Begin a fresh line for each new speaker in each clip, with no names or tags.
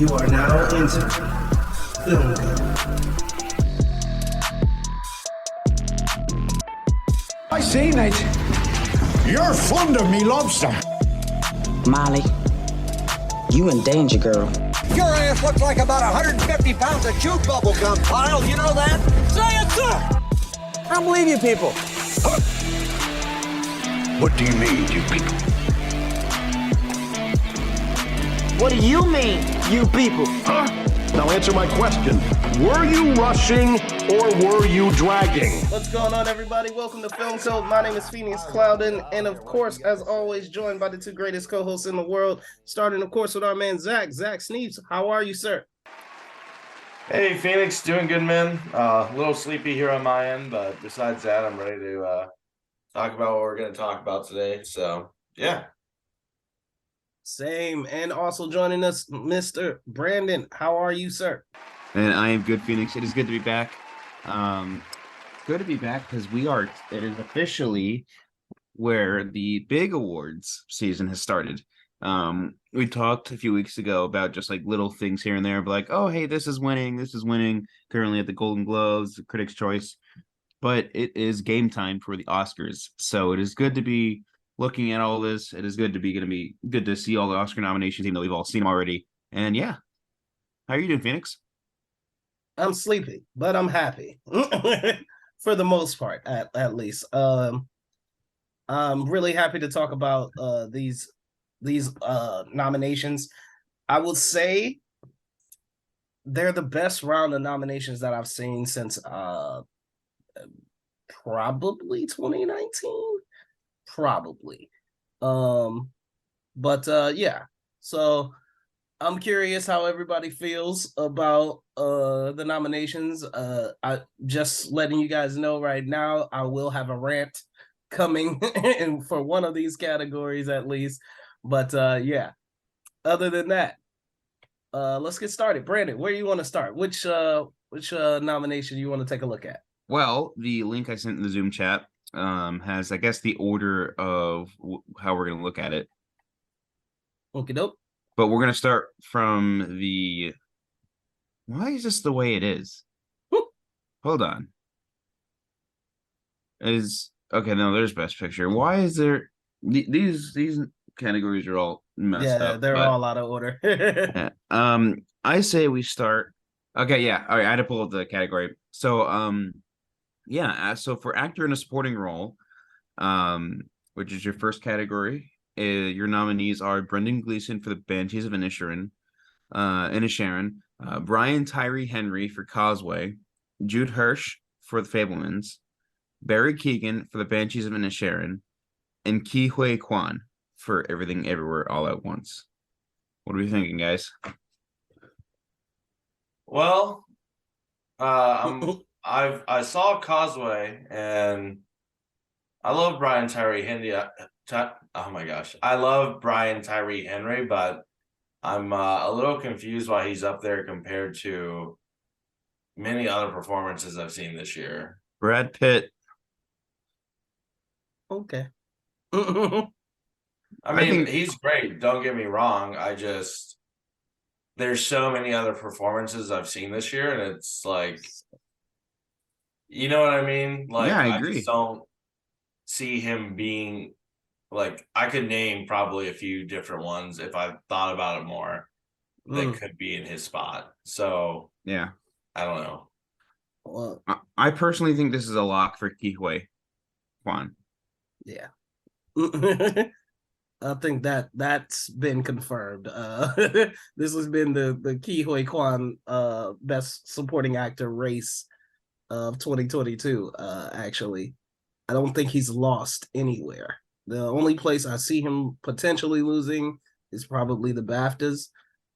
You are now entering Film Go.
I seen it. You're fond of me lobster.
Molly, you in danger, girl.
Your ass looks like about 150 pounds of chew bubble gum, Pyle. You know that? Say it, sir! I don't believe you people.
What do you mean, you people?
What do you mean, you people?
Huh? Now answer my question. Were you rushing or were you dragging?
What's going on, everybody? Welcome to Film Code. My name is Phoenix Clouden, and of course, as always, joined by the two greatest co-hosts in the world, starting, of course, with our man, Zach Sneeves. How are you, sir?
Hey, Phoenix, doing good, man. A little sleepy here on my end, but besides that, I'm ready to talk about what we're going to talk about today. So, yeah.
Same. And also joining us, Mr. Brandon. How are you, sir?
And I am good, Phoenix. It is good to be back. Good to be back because it is officially where the big awards season has started. We talked a few weeks ago about just like little things here and there, but like, oh, hey, this is winning currently at the Golden Globes, the Critics' Choice. But it is game time for the Oscars. So it is good to be looking at all this. It is going to be good to see all the Oscar nominations, even though we've all seen them already. And yeah. How are you doing, Phoenix?
I'm sleepy, but I'm happy for the most part, at least. I'm really happy to talk about these nominations. I will say they're the best round of nominations that I've seen since probably 2019. Probably. Yeah. So I'm curious how everybody feels about the nominations. I just letting you guys know right now, I will have a rant coming in for one of these categories at least. But yeah. Other than that, let's get started. Brandon, where you want to start? Which nomination you want to take a look at?
Well, the link I sent in the Zoom chat has, I guess, the order of how we're going to look at it.
Okie doke.
But we're going to start from the... Why is this the way it is? Hold on. Okay, no, there's Best Picture. Why is there... These categories are all messed up.
Yeah, they're all out of order.
Yeah. I say we start... Okay, yeah. All right, I had to pull up the category. So, so for actor in a supporting role, which is your first category, your nominees are Brendan Gleeson for the Banshees of Inisherin, Brian Tyree Henry for Causeway, Jude Hirsch for The Fabelmans, Barry Keoghan for the Banshees of Inisherin, and Ke Huy Quan for Everything Everywhere All at Once. What are we thinking, guys?
Well, I saw Causeway, and I love Brian Tyree Henry. Oh my gosh, I love Brian Tyree Henry, but I'm a little confused why he's up there compared to many other performances I've seen this year.
Brad Pitt.
Okay.
I mean, he's great. Don't get me wrong. There's so many other performances I've seen this year, and it's like, you know what I mean? Like,
yeah, I agree.
I just don't see him being like, I could name probably a few different ones if I thought about it more that could be in his spot. So
yeah,
I don't know.
Well,
I personally think this is a lock for Ke Huy Quan.
Yeah. I think that's been confirmed. This has been the Ke Huy Quan best supporting actor race of 2022. Actually, I don't think he's lost anywhere. The only place I see him potentially losing is probably the BAFTAs,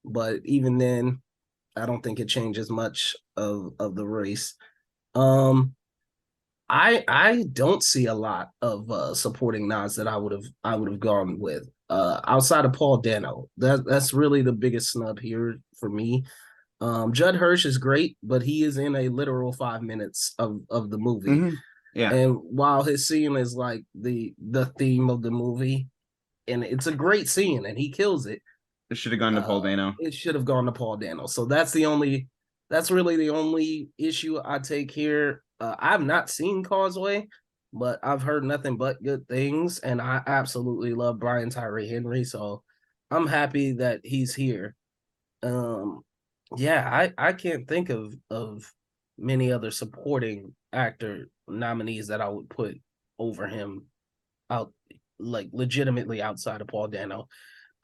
but even then, I don't think it changes much of the race. I don't see a lot of supporting nods that I would have gone with outside of Paul Dano. That's really the biggest snub here for me. Judd Hirsch is great, but he is in a literal 5 minutes of the movie.
Mm-hmm. Yeah.
And while his scene is like the theme of the movie, and it's a great scene and he kills it,
It should have gone to Paul Dano.
It should have gone to Paul Dano. So that's really the only issue I take here. I've not seen Causeway, but I've heard nothing but good things, and I absolutely love Brian Tyree Henry. So I'm happy that he's here. Yeah, I can't think of many other supporting actor nominees that I would put over him out, like legitimately outside of Paul Dano.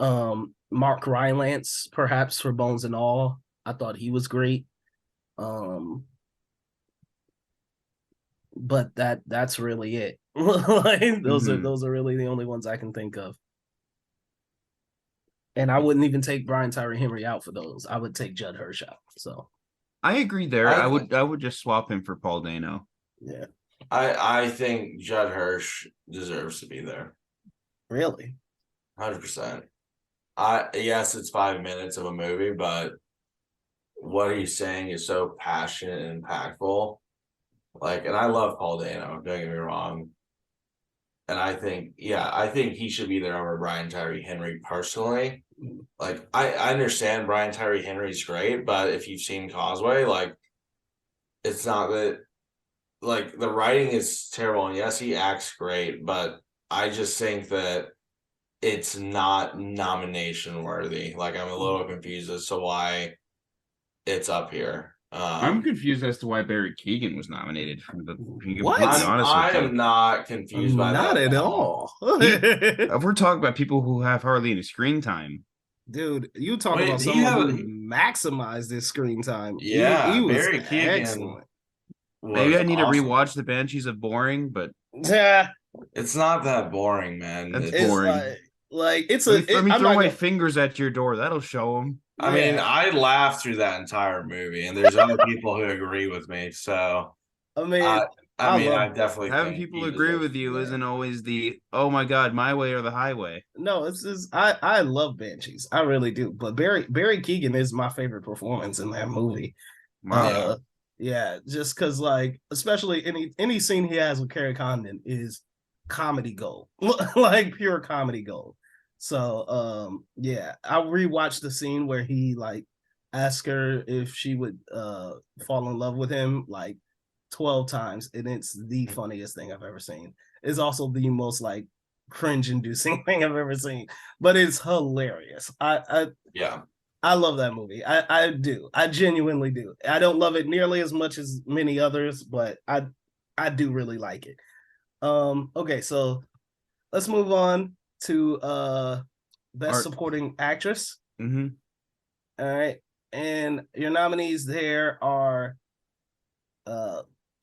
Mark Rylance, perhaps, for Bones and All. I thought he was great. But that's really it. Like, those are really the only ones I can think of. And I wouldn't even take Brian Tyree Henry out for those. I would take Judd Hirsch out. So
I agree there. I would just swap him for Paul Dano.
yeah.
I think Judd Hirsch deserves to be there.
Really?
100%. Yes, it's 5 minutes of a movie, but what he's saying is so passionate and impactful. Like, and I love Paul Dano, don't get me wrong. And I think he should be there over Brian Tyree Henry personally. Like, I understand Brian Tyree Henry's great, but if you've seen Causeway, like, it's not that, like, the writing is terrible. And yes, he acts great, but I just think that it's not nomination worthy. Like, I'm a little confused as to why it's up here.
I'm confused as to why Barry Keoghan was nominated.
What?
I am not confused by
not
that
at all.
We're talking about people who have hardly any screen time.
Dude, you talk about someone who maximized his screen time.
Yeah,
he was
Barry Keoghan.
Excellent.
Maybe I need to rewatch The Banshees of Boring, but
yeah,
it's not that boring, man.
That's boring.
Like it's
let me throw my fingers at your door. That'll show them.
I mean, I laughed through that entire movie, and there's other people who agree with me. So,
I mean,
I definitely
having people agree with you isn't always the oh my god, my way or the highway.
No, it's just I love Banshees, I really do. But Barry Keoghan is my favorite performance in that movie.
Wow.
Yeah, just because, like, especially any scene he has with Carrie Condon is comedy gold, like pure comedy gold. So yeah, I rewatched the scene where he like asked her if she would fall in love with him like 12 times, and it's the funniest thing I've ever seen. It's also the most like cringe-inducing thing I've ever seen, but it's hilarious. I love that movie. I do. I genuinely do. I don't love it nearly as much as many others, but I do really like it. Okay, so let's move on to Best Supporting Actress.
Mm-hmm.
All right. And your nominees there are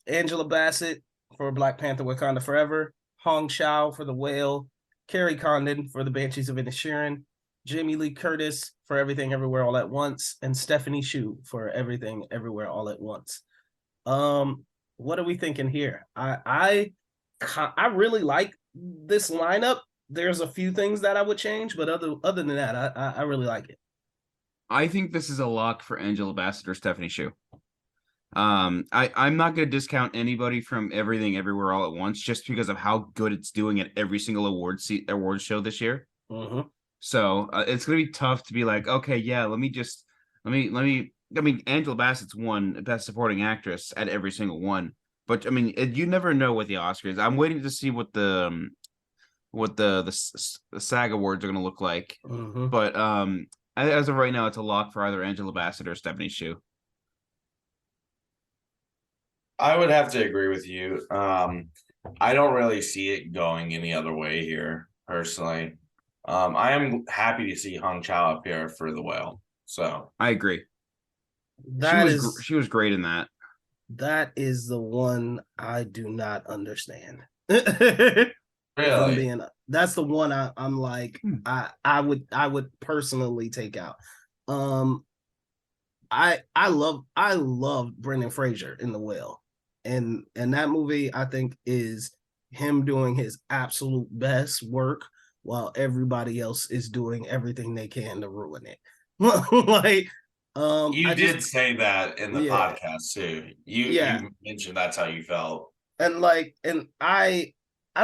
Angela Bassett for Black Panther Wakanda Forever, Hong Chau for The Whale, Carrie Condon for The Banshees of Inisherin, Jamie Lee Curtis for Everything Everywhere All at Once, and Stephanie Hsu for Everything Everywhere All at Once. What are we thinking here? I really like this lineup. There's a few things that I would change, but other than that, I really like it.
I think this is a lock for Angela Bassett or Stephanie Hsu. I'm not going to discount anybody from Everything Everywhere All at Once just because of how good it's doing at every single award show this year.
Mm-hmm.
So it's going to be tough to be like, okay, yeah, let me. I mean, Angela Bassett's won Best Supporting Actress at every single one, but I mean, you never know with the Oscars. I'm waiting to see what the SAG awards are going to look like.
Mm-hmm.
But as of right now, it's a lock for either Angela Bassett or Stephanie Hsu.
I would have to agree with you. I don't really see it going any other way here, personally. I am happy to see Hong Chau up here for The Whale. So
I agree. She was great in that.
That is the one I do not understand.
really,
that's the one I'm like I would personally take out. I love Brendan Fraser in The Whale, and that movie I think is him doing his absolute best work while everybody else is doing everything they can to ruin it. Like,
you did say that in the podcast too. You mentioned that's how you felt,
and I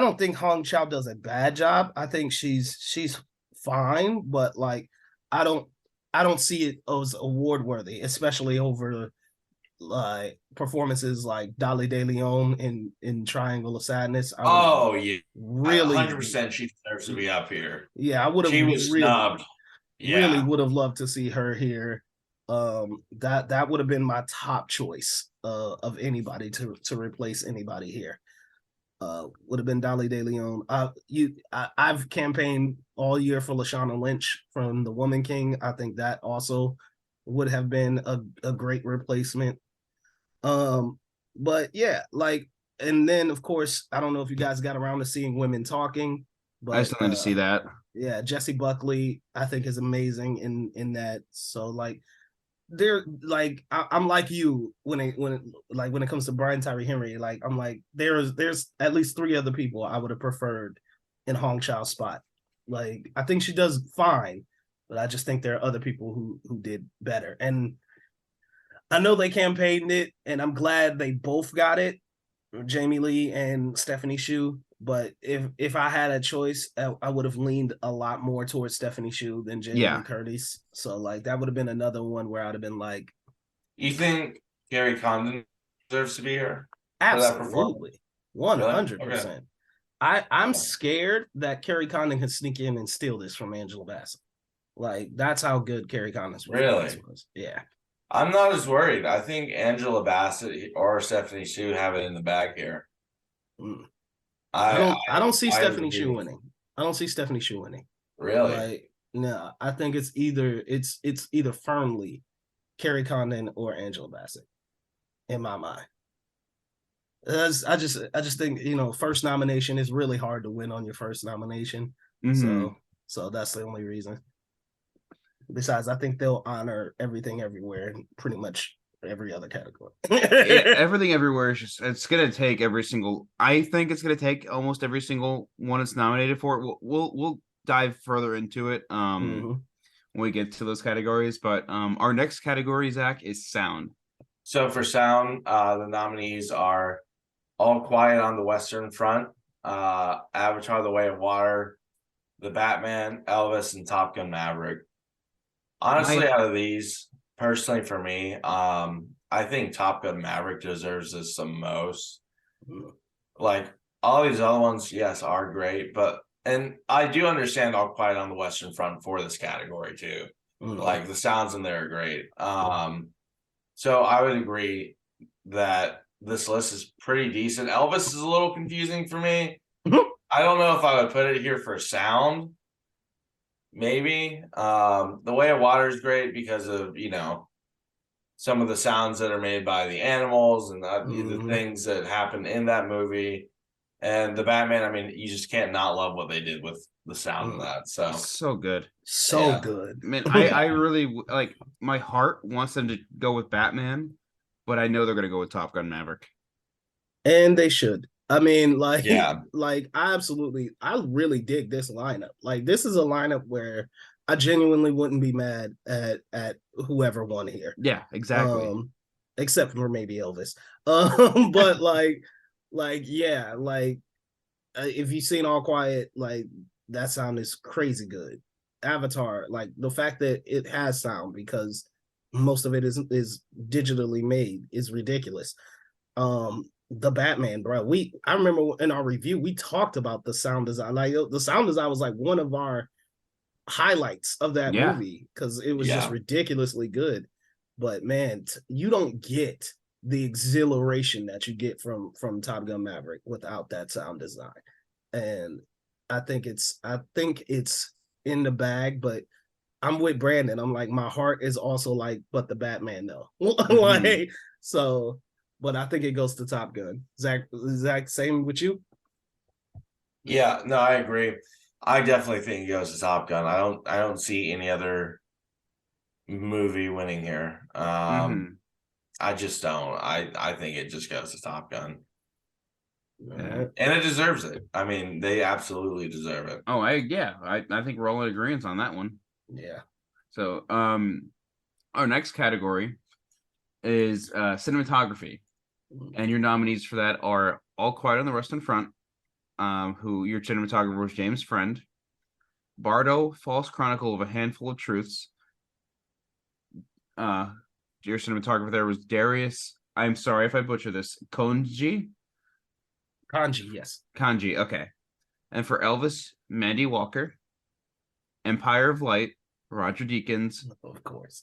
don't think Hong Chau does a bad job. I think she's fine, but like I don't see it as award worthy, especially over like performances like Dolly De Leon in Triangle of Sadness. I would
Oh yeah,
really,
100%. She deserves to be up here.
yeah, I would have
She was
really,
snubbed.
really
Yeah.
would have loved to see her here. That would have been my top choice of anybody to replace anybody here. Would have been Dolly De Leon. I've campaigned all year for Lashana Lynch from The Woman King. I think that also would have been a great replacement. But yeah, like, and then of course, I don't know if you guys got around to seeing Women Talking,
I
but
still need to see that.
yeah, Jessie Buckley, I think is amazing in that. So like they're like I'm like you when it comes to Brian Tyree Henry, like I'm like there's at least three other people I would have preferred in Hong Chau's spot. Like I think she does fine, but I just think there are other people who did better. And I know they campaigned it, and I'm glad they both got it, Jamie Lee and Stephanie Shu. But if I had a choice, I would have leaned a lot more towards Stephanie Shu than Jamie Lee Curtis. So like that would have been another one where I'd have been like,
You think Gary Condon deserves to be here for that performance?
absolutely,
Really? Okay.
100%. I'm scared that Kerry Condon can sneak in and steal this from Angela Bassett. Like that's how good Kerry Condon's performance was. Yeah.
I'm not as worried. I think Angela Bassett or Stephanie Shu have it in the bag here.
I don't see Stephanie
agree.
Shu winning. I don't see Stephanie Shu winning.
Really?
Like, no, I think it's either firmly Kerry Condon or Angela Bassett in my mind. I just think, first nomination is really hard to win on your first nomination.
Mm-hmm.
So that's the only reason. Besides, I think they'll honor everything everywhere in pretty much every other category.
Everything everywhere is just it's gonna take every single. I think it's gonna take almost every single one it's nominated for. We'll dive further into it when we get to those categories. But our next category, Zach, is sound.
So for sound, the nominees are All Quiet on the Western Front, Avatar: The Way of Water, The Batman, Elvis, and Top Gun: Maverick. Honestly, out of these, personally for me, I think Top Gun: Maverick deserves this the most. Like all these other ones, yes, are great, and I do understand All Quiet on the Western Front for this category too. Like the sounds in there are great. So I would agree that this list is pretty decent. Elvis is a little confusing for me. I don't know if I would put it here for sound. Maybe. The Way of Water is great because of, some of the sounds that are made by the animals and the things that happen in that movie. And the Batman, I mean, you just can't not love what they did with the sound of that.
So good.
So good.
I mean, I really like, my heart wants them to go with Batman, but I know they're going to go with Top Gun Maverick.
And they should. I mean, like I really dig this lineup. Like this is a lineup where I genuinely wouldn't be mad at whoever won here.
Yeah, exactly.
Except for maybe Elvis. But if you've seen All Quiet, like that sound is crazy good. Avatar, like the fact that it has sound because most of it is digitally made is ridiculous. The Batman, bro. I remember in our review we talked about the sound design. Like the sound design was like one of our highlights of that movie because it was just ridiculously good. But man, you don't get the exhilaration that you get from Top Gun Maverick without that sound design. And I think it's in the bag, but I'm with Brandon. I'm like, my heart is also like, but the Batman though. Like, so, but I think it goes to Top Gun. Zach, same with you?
Yeah, no, I agree. I definitely think it goes to Top Gun. I don't see any other movie winning here. I just don't. I think it just goes to Top Gun. And it deserves it. I mean, they absolutely deserve it.
Oh, I think we're all in agreement on that one.
Yeah.
So, our next category is cinematography, and your nominees for that are All Quiet on the Western Front, who your cinematographer was James Friend, Bardo, False Chronicle of a Handful of Truths. Your cinematographer there was Darius. I'm sorry if I butcher this. Konji?
Kanji, yes.
Kanji, okay. And for Elvis, Mandy Walker. Empire of Light, Roger Deakins.
Of course.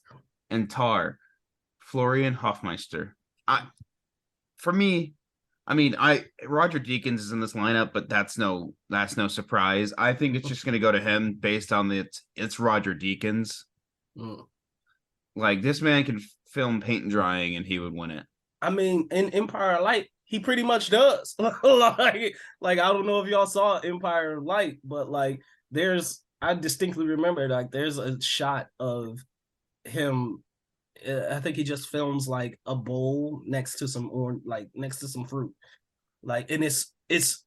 And Tar, Florian Hofmeister. For me, Roger Deakins is in this lineup, but that's no surprise. I think it's just going to go to him based on it's Roger Deakins. Like, this man can film paint and drying, and he would win it.
I mean, in Empire of Light, he pretty much does. like I don't know if y'all saw Empire of Light, but like I distinctly remember like there's a shot of him. I think he just films like a bowl next to some fruit, like, and it's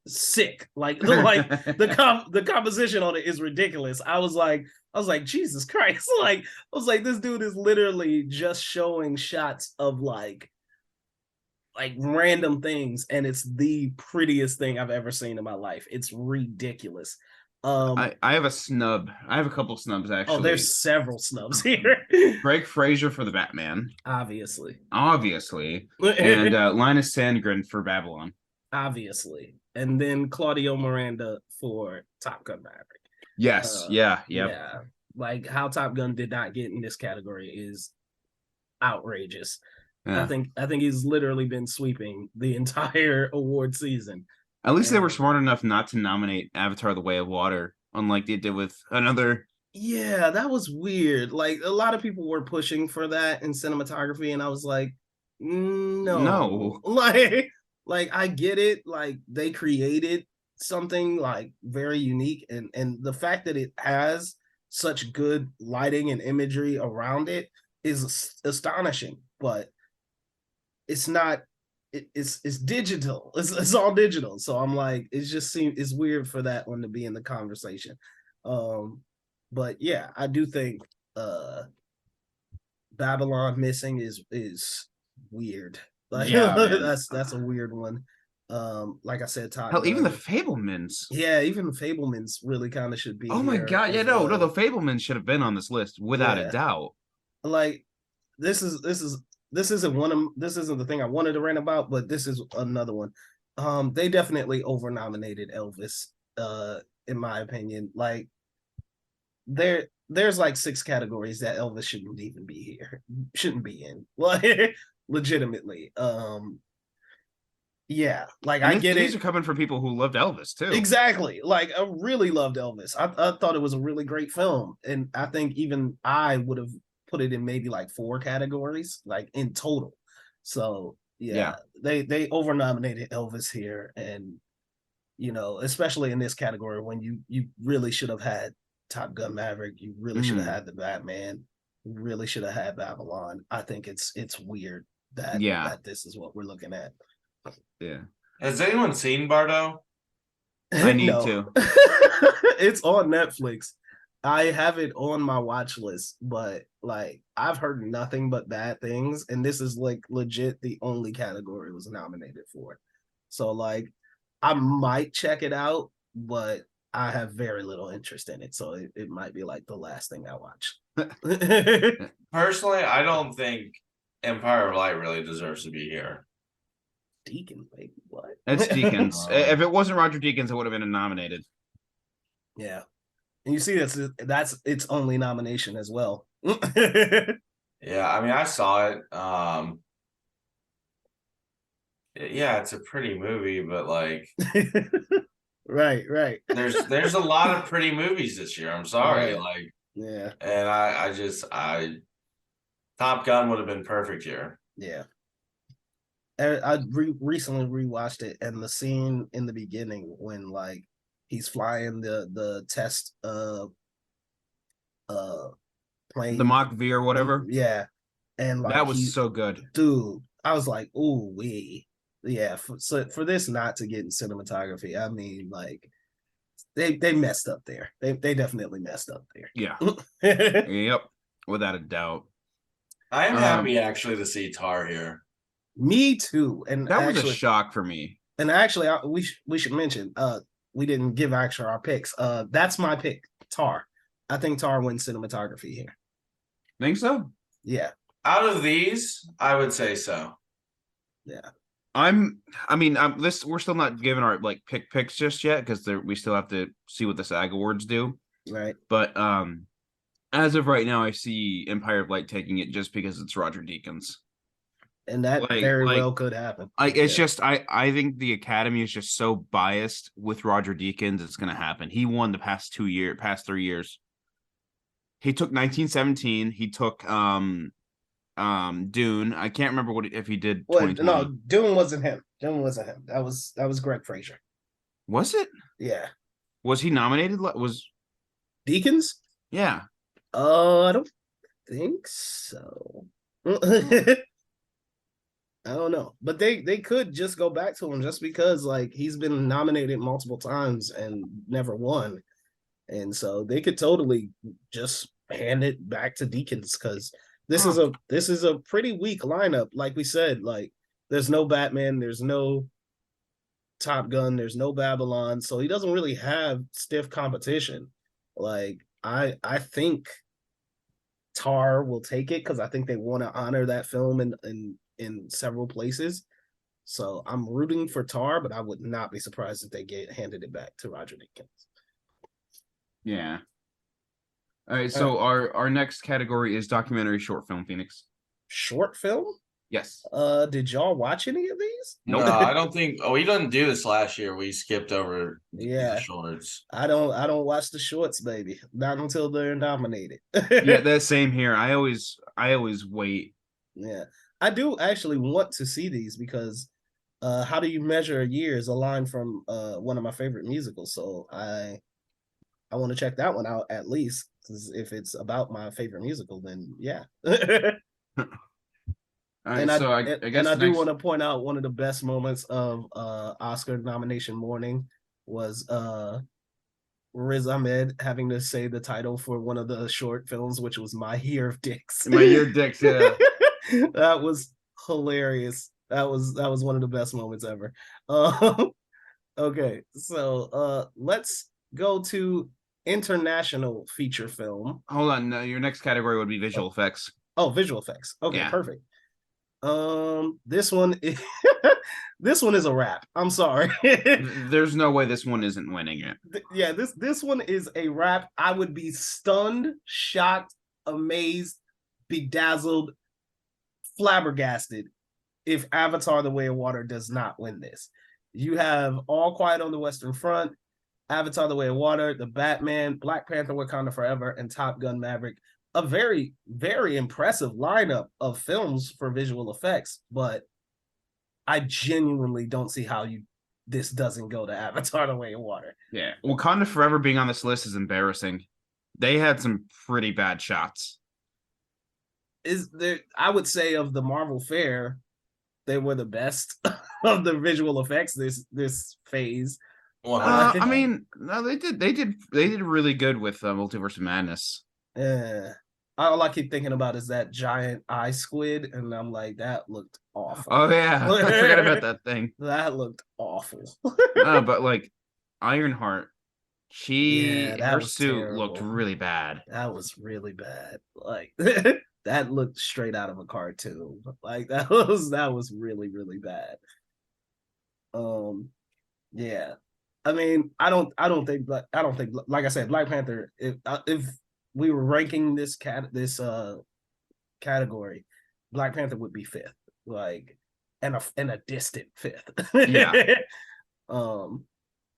sick. Like the composition on it is ridiculous. I was like Jesus Christ. Like, I was like, this dude is literally just showing shots of like random things, and it's the prettiest thing I've ever seen in my life. It's ridiculous.
I have a snub. I have a couple snubs, actually.
Oh, there's several snubs here.
Greg Fraser for the Batman.
Obviously.
And Linus Sandgren for Babylon.
Obviously. And then Claudio Miranda for Top Gun Maverick.
Yes. Yeah.
Like, how Top Gun did not get in this category is outrageous.
Yeah.
I think he's literally been sweeping the entire award season.
At least they were smart enough not to nominate Avatar: The Way of Water, unlike they did with another.
Yeah, that was weird. Like, a lot of people were pushing for that in cinematography, and I was like, no. Like I get it. Like, they created something like very unique, and the fact that it has such good lighting and imagery around it is astonishing. But it's not. It's digital. It's all digital. So I'm like, it's weird for that one to be in the conversation. But yeah, I do think Babylon missing is weird. Like, yeah, that's a weird one. Like I said, Todd.
Hell, even the Fablemans.
Yeah, even the Fablemans really kind of should be.
Oh my god, yeah, no, the Fablemans should have been on this list without a doubt.
Like, this isn't the thing I wanted to rant about, but this is another one. They definitely over-nominated Elvis, in my opinion. Like, there's like 6 categories that Elvis shouldn't be in. Like, legitimately. Yeah, like, I get it.
These are coming from people who loved Elvis too.
Exactly. Like, I really loved Elvis. I thought it was a really great film, and I think even I would have put it in maybe like 4 categories, like, in total. So yeah. They over-nominated Elvis here, and especially in this category when you really should have had Top Gun Maverick, you really should have had the Batman, you really should have had Babylon. I think it's weird that this is what we're looking at.
Yeah.
Has anyone seen Bardo?
I need to.
It's on Netflix. I have it on my watch list, but like, I've heard nothing but bad things, and this is like legit the only category it was nominated for. So like, I might check it out, but I have very little interest in it, so it might be like the last thing I watch.
Personally, I don't think Empire of Light really deserves to be here.
Deakins, baby, what?
That's Deakins. If it wasn't Roger Deakins, it would have been nominated.
Yeah. And you see that's its only nomination as well.
Yeah, I mean, I saw it. Yeah, it's a pretty movie, but like,
right.
There's a lot of pretty movies this year. I'm sorry,
Right.
like,
Yeah.
and I Top Gun would have been perfect here.
Yeah. I recently rewatched it, and the scene in the beginning when like he's flying the test plane,
The Mach V or whatever.
Yeah. And like,
that was so good.
Dude, I was like, ooh wee. Yeah, for this not to get in cinematography, I mean, like, they messed up there. They definitely messed up there.
Yeah. Yep. Without a doubt.
I am happy actually to see Tar here.
Me too. And
that was a shock for me.
And actually, we should mention we didn't give actually our picks. That's my pick, Tar. I think Tar wins cinematography here.
Think so?
Yeah.
Out of these, I would say so.
Yeah.
We're still not giving our like picks just yet because we still have to see what the SAG Awards do.
Right.
But as of right now, I see Empire of Light taking it just because it's Roger Deakins.
And that very well could happen.
Just I think the Academy is just so biased with Roger Deakins. It's going to happen. He won the past 3 years. He took 1917. He took Dune. I can't remember if he did.
Well, no, Dune wasn't him. That was Greg Fraser.
Was it?
Yeah.
Was he nominated? Was
Deakins?
Yeah.
I don't think so. I don't know, but they could just go back to him just because like he's been nominated multiple times and never won, and so they could totally just hand it back to Deakins because this is a pretty weak lineup. Like we said, like there's no Batman, there's no Top Gun, there's no Babylon, so he doesn't really have stiff competition. Like I think Tar will take it because I think they want to honor that film in several places. So I'm rooting for Tar, but I would not be surprised if they handed it back to Roger Deakins.
Yeah. All right. So our next category is documentary short film, Phoenix.
Short film?
Yes.
Did y'all watch any of these?
No, I don't think. Oh, we didn't do this last year. We skipped over the shorts.
I don't watch the shorts, baby. Not until they're nominated.
Yeah, that's same here. I always wait.
Yeah. I do actually want to see these because How Do You Measure a Year is a line from one of my favorite musicals. So I want to check that one out at least. Because if it's about my favorite musical, then yeah.
Right,
I
guess
do want to point out one of the best moments of Oscar nomination morning was Riz Ahmed having to say the title for one of the short films, which was My Year of Dicks.
My Year of Dicks, yeah.
That was hilarious. That was one of the best moments ever. Okay, so let's go to international feature film.
Hold on, no, your next category would be visual effects.
Oh, visual effects. Okay,
yeah.
Perfect. This one is a wrap. I'm sorry.
There's no way this one isn't winning it.
Yeah, this one is a wrap. I would be stunned, shocked, amazed, bedazzled, flabbergasted if Avatar: The Way of Water does not win this. You have All Quiet on the Western Front, Avatar: The Way of Water, The Batman, Black Panther: Wakanda Forever, and Top Gun: Maverick. A very, very impressive lineup of films for visual effects, but I genuinely don't see how this doesn't go to Avatar: The Way of Water.
Yeah, Wakanda Forever being on this list is embarrassing. They had some pretty bad shots.
I would say of the Marvel Fair, they were the best of the visual effects this phase.
I mean, no, they did really good with Multiverse of Madness.
Yeah. All I keep thinking about is that giant eye squid, and I'm like, that looked awful.
Oh yeah, I forgot about that thing.
That looked awful.
No, but like Ironheart, her suit
terrible.
looked really bad.
That was really bad. Like that looked straight out of a cartoon. Like that was really, really bad. Yeah. I mean, I don't think like I said, Black Panther, if we were ranking this category, Black Panther would be fifth, like, and a distant fifth.
Yeah.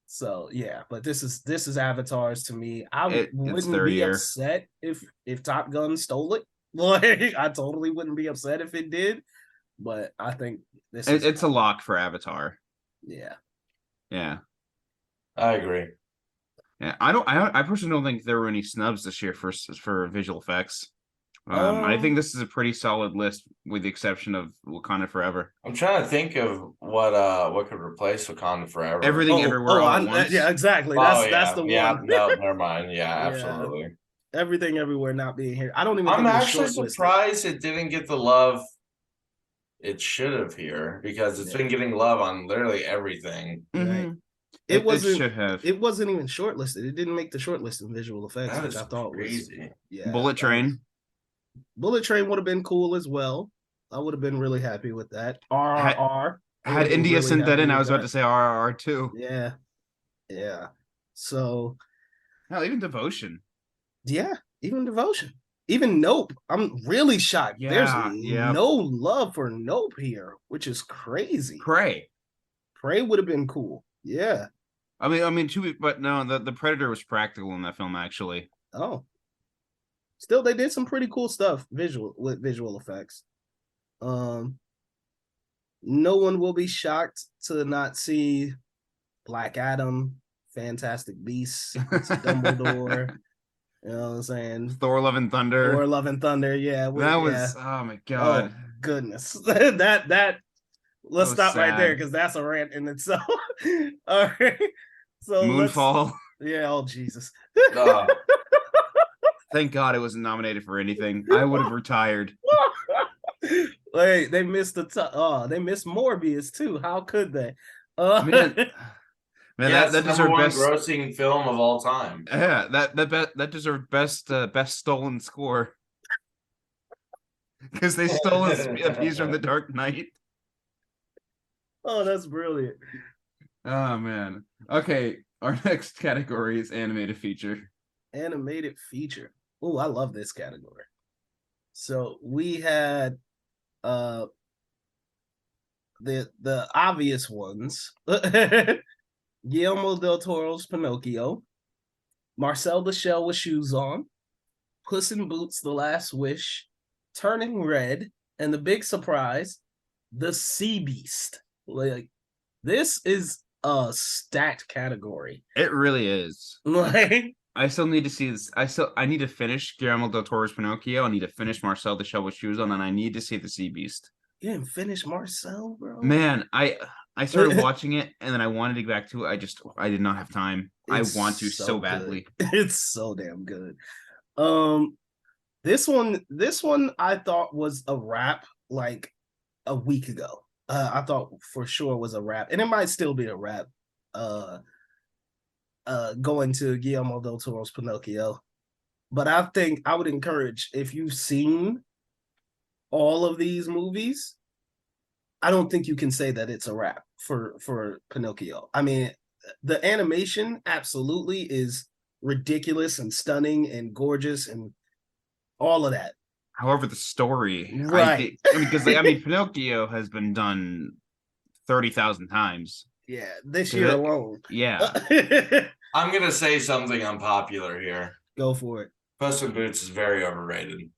So yeah, but this is Avatar's to me. I wouldn't be upset if Top Gun stole it. Like, I totally wouldn't be upset if it did, but I think it's
a lock for Avatar.
Yeah.
Yeah. I agree.
Yeah, I personally don't think there were any snubs this year for visual effects. I think this is a pretty solid list, with the exception of Wakanda Forever.
I'm trying to think of what could replace Wakanda Forever.
Everything, Everywhere, All at Once.
Yeah, exactly. That's the one.
Yeah, no, never mind. Yeah, absolutely.
Everything, Everywhere, not being here. I don't even.
I'm actually surprised it didn't get the love it should have here, because it's been getting love on literally everything.
Right. It wasn't.
should have.
It wasn't even shortlisted. It didn't make the shortlist in visual effects,
That
which
is
I thought
crazy.
was yeah.
Bullet Train.
Bullet Train would have been cool as well. I would have been really happy with that. RRR.
Had India sent that in, I was about to say RRR too.
Yeah. Yeah. So
Hell, even Devotion.
yeah, even Devotion. Even Nope. I'm really shocked. There's no love for Nope here, which is crazy.
Prey
would have been cool. Yeah.
I mean, but no, the Predator was practical in that film, actually.
Oh. Still, they did some pretty cool stuff with visual effects. No one will be shocked to not see Black Adam, Fantastic Beasts, Dumbledore. You know what I'm saying?
Thor: Love and Thunder.
Thor: Love and Thunder. Yeah,
that was. Oh my god.
Oh, goodness. that. Let's stop
sad.
right there because that's a rant in itself. All right. So
Moonfall.
Yeah. Oh Jesus.
Thank God it wasn't nominated for anything. I would have retired.
Wait, they missed they missed Morbius too. How could they?
Man, that deserved best grossing film of all time.
Yeah, that deserved best stolen score because they stole a piece from The Dark Knight.
Oh, that's brilliant.
Oh man. Okay, our next category is animated feature.
Animated feature. Oh, I love this category. So we had the obvious ones. Guillermo del Toro's Pinocchio, Marcel the Shell with Shoes On, Puss in Boots: The Last Wish, Turning Red, and the big surprise, The Sea Beast. Like, this is a stacked category.
It really is.
Like,
I still need to see this. I need to finish Guillermo del Toro's Pinocchio. I need to finish Marcel the Shell with Shoes On, and I need to see The Sea Beast.
You didn't finish Marcel, bro?
Man, I started watching it and then I wanted to get back to it. I did not have time. I want to so badly.
It's so damn good. This one I thought was a wrap like a week ago. I thought for sure was a wrap, and it might still be a wrap. Going to Guillermo del Toro's Pinocchio, but I think I would encourage, if you've seen all of these movies, I don't think you can say that it's a wrap for Pinocchio. I mean, the animation absolutely is ridiculous and stunning and gorgeous and all of that.
However, the story,
right?
Because Pinocchio has been done 30,000 times.
Yeah, this year alone.
Yeah.
I'm gonna say something unpopular here.
Go for it.
Puss in Boots is very overrated.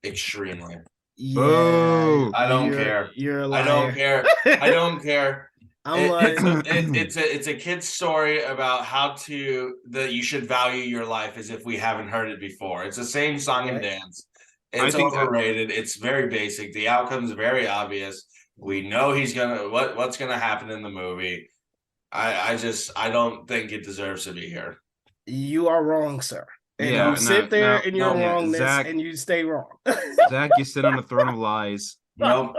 Extremely.
Yeah,
I don't care.
You're a liar.
I don't care. I don't care. It's a kid's story about how that you should value your life as if we haven't heard it before. It's the same song and dance. It's overrated. It's very basic. The outcome's very obvious. We know what's gonna happen in the movie. I don't think it deserves to be here.
You are wrong, sir. And you sit there in your wrongness, Zach, and you stay wrong.
Zach, you sit on the throne of lies.
No,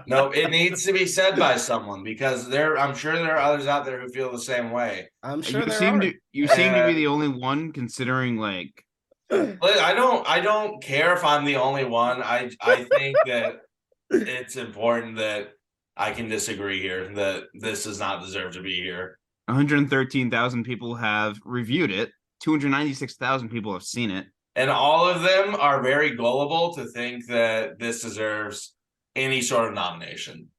it needs to be said by someone, because I'm sure there are others out there who feel the same way.
I'm sure
you seem to be the only one, considering like.
I don't care if I'm the only one. I think that it's important that I can disagree here, that this does not deserve to be here.
113,000 people have reviewed it. 296,000 people have seen it.
And all of them are very gullible to think that this deserves any sort of nomination.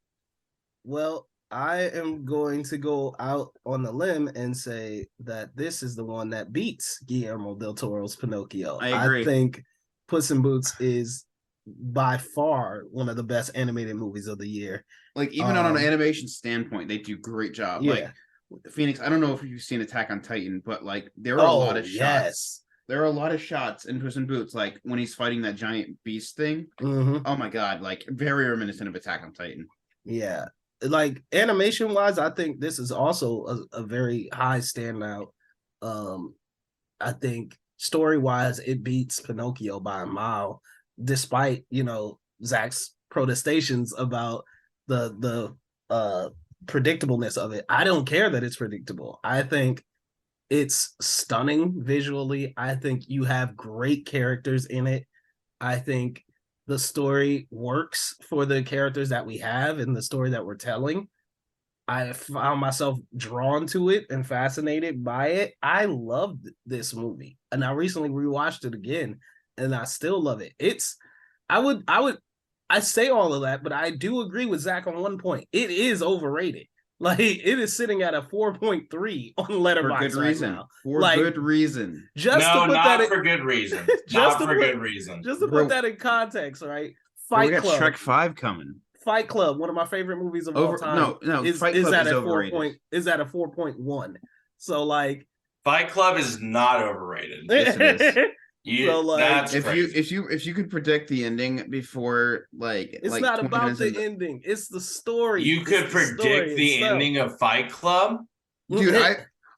Well, I am going to go out on the limb and say that this is the one that beats Guillermo del Toro's Pinocchio.
I agree.
I think Puss in Boots is by far one of the best animated movies of the year.
Like, even on an animation standpoint, they do a great job.
Yeah.
Like, Phoenix, I don't know if you've seen Attack on Titan, but like there are a lot of shots.
Yes.
There are a lot of shots in Puss in Boots, like when he's fighting that giant beast thing.
Mm-hmm.
Oh my god, like very reminiscent of Attack on Titan.
Yeah. Like animation wise, I think this is also a very high standout. I think story wise, it beats Pinocchio by a mile, despite Zach's protestations about the predictableness of it. I don't care that it's predictable. I think it's stunning visually. I think you have great characters in it. I think the story works for the characters that we have and the story that we're telling. I found myself drawn to it and fascinated by it. I loved this movie, and I recently rewatched it again, and I still love it. I say all of that, but I do agree with Zach on one point. It is overrated. Like, it is sitting at a 4.3 on Letterboxd
for good reason.
Right now.
For
like,
good reason.
Just
no,
to put
not
that
for good reason. Not for good reason.
Just to put that in context, right?
We got Shrek 5 coming.
Fight Club, one of my favorite movies of all time.
No,
is
Fight Club
at
is
a
overrated.
Is at a 4.1. So like,
Fight Club is not overrated.
Yes, it is.
So, like, that's
if you could predict the ending before, like,
it's not about the ending, it's the story.
You could predict the ending of Fight Club,
dude.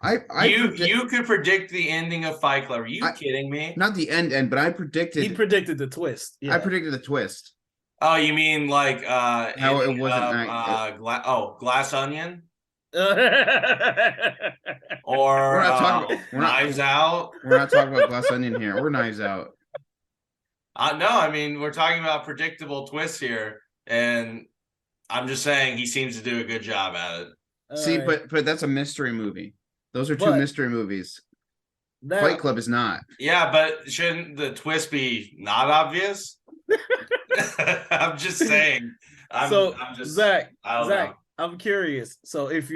You could predict the ending of Fight Club. Are you kidding me?
Not the end, but I predicted.
He predicted the twist. Yeah.
I predicted the twist.
Oh, you mean like
how it wasn't
Glass Onion? Or
we're not talking about,
Knives Out.
We're not talking about Glass Onion here, or Knives Out.
No, I mean, we're talking about predictable twists here, and I'm just saying he seems to do a good job at it.
See, but that's a mystery movie. Those are two mystery movies. Fight Club is not.
Yeah, but shouldn't the twist be not obvious? I'm just saying.
Zach, I'm curious. So if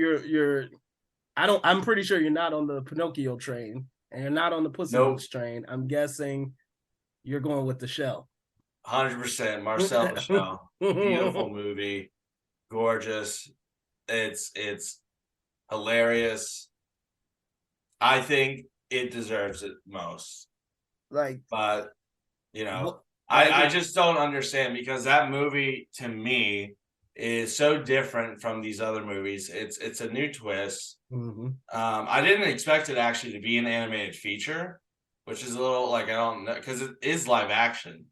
I'm pretty sure you're not on the Pinocchio train, and you're not on the Puss in Boots train. I'm guessing you're going with The Shell.
100%. Marcel the Shell. Beautiful movie. Gorgeous. It's hilarious. I think it deserves it most. But I just don't understand, because that movie to me is so different from these other movies. It's a new twist.
Mm-hmm.
I didn't expect it actually to be an animated feature, which is a little like, I don't know, because it is live action,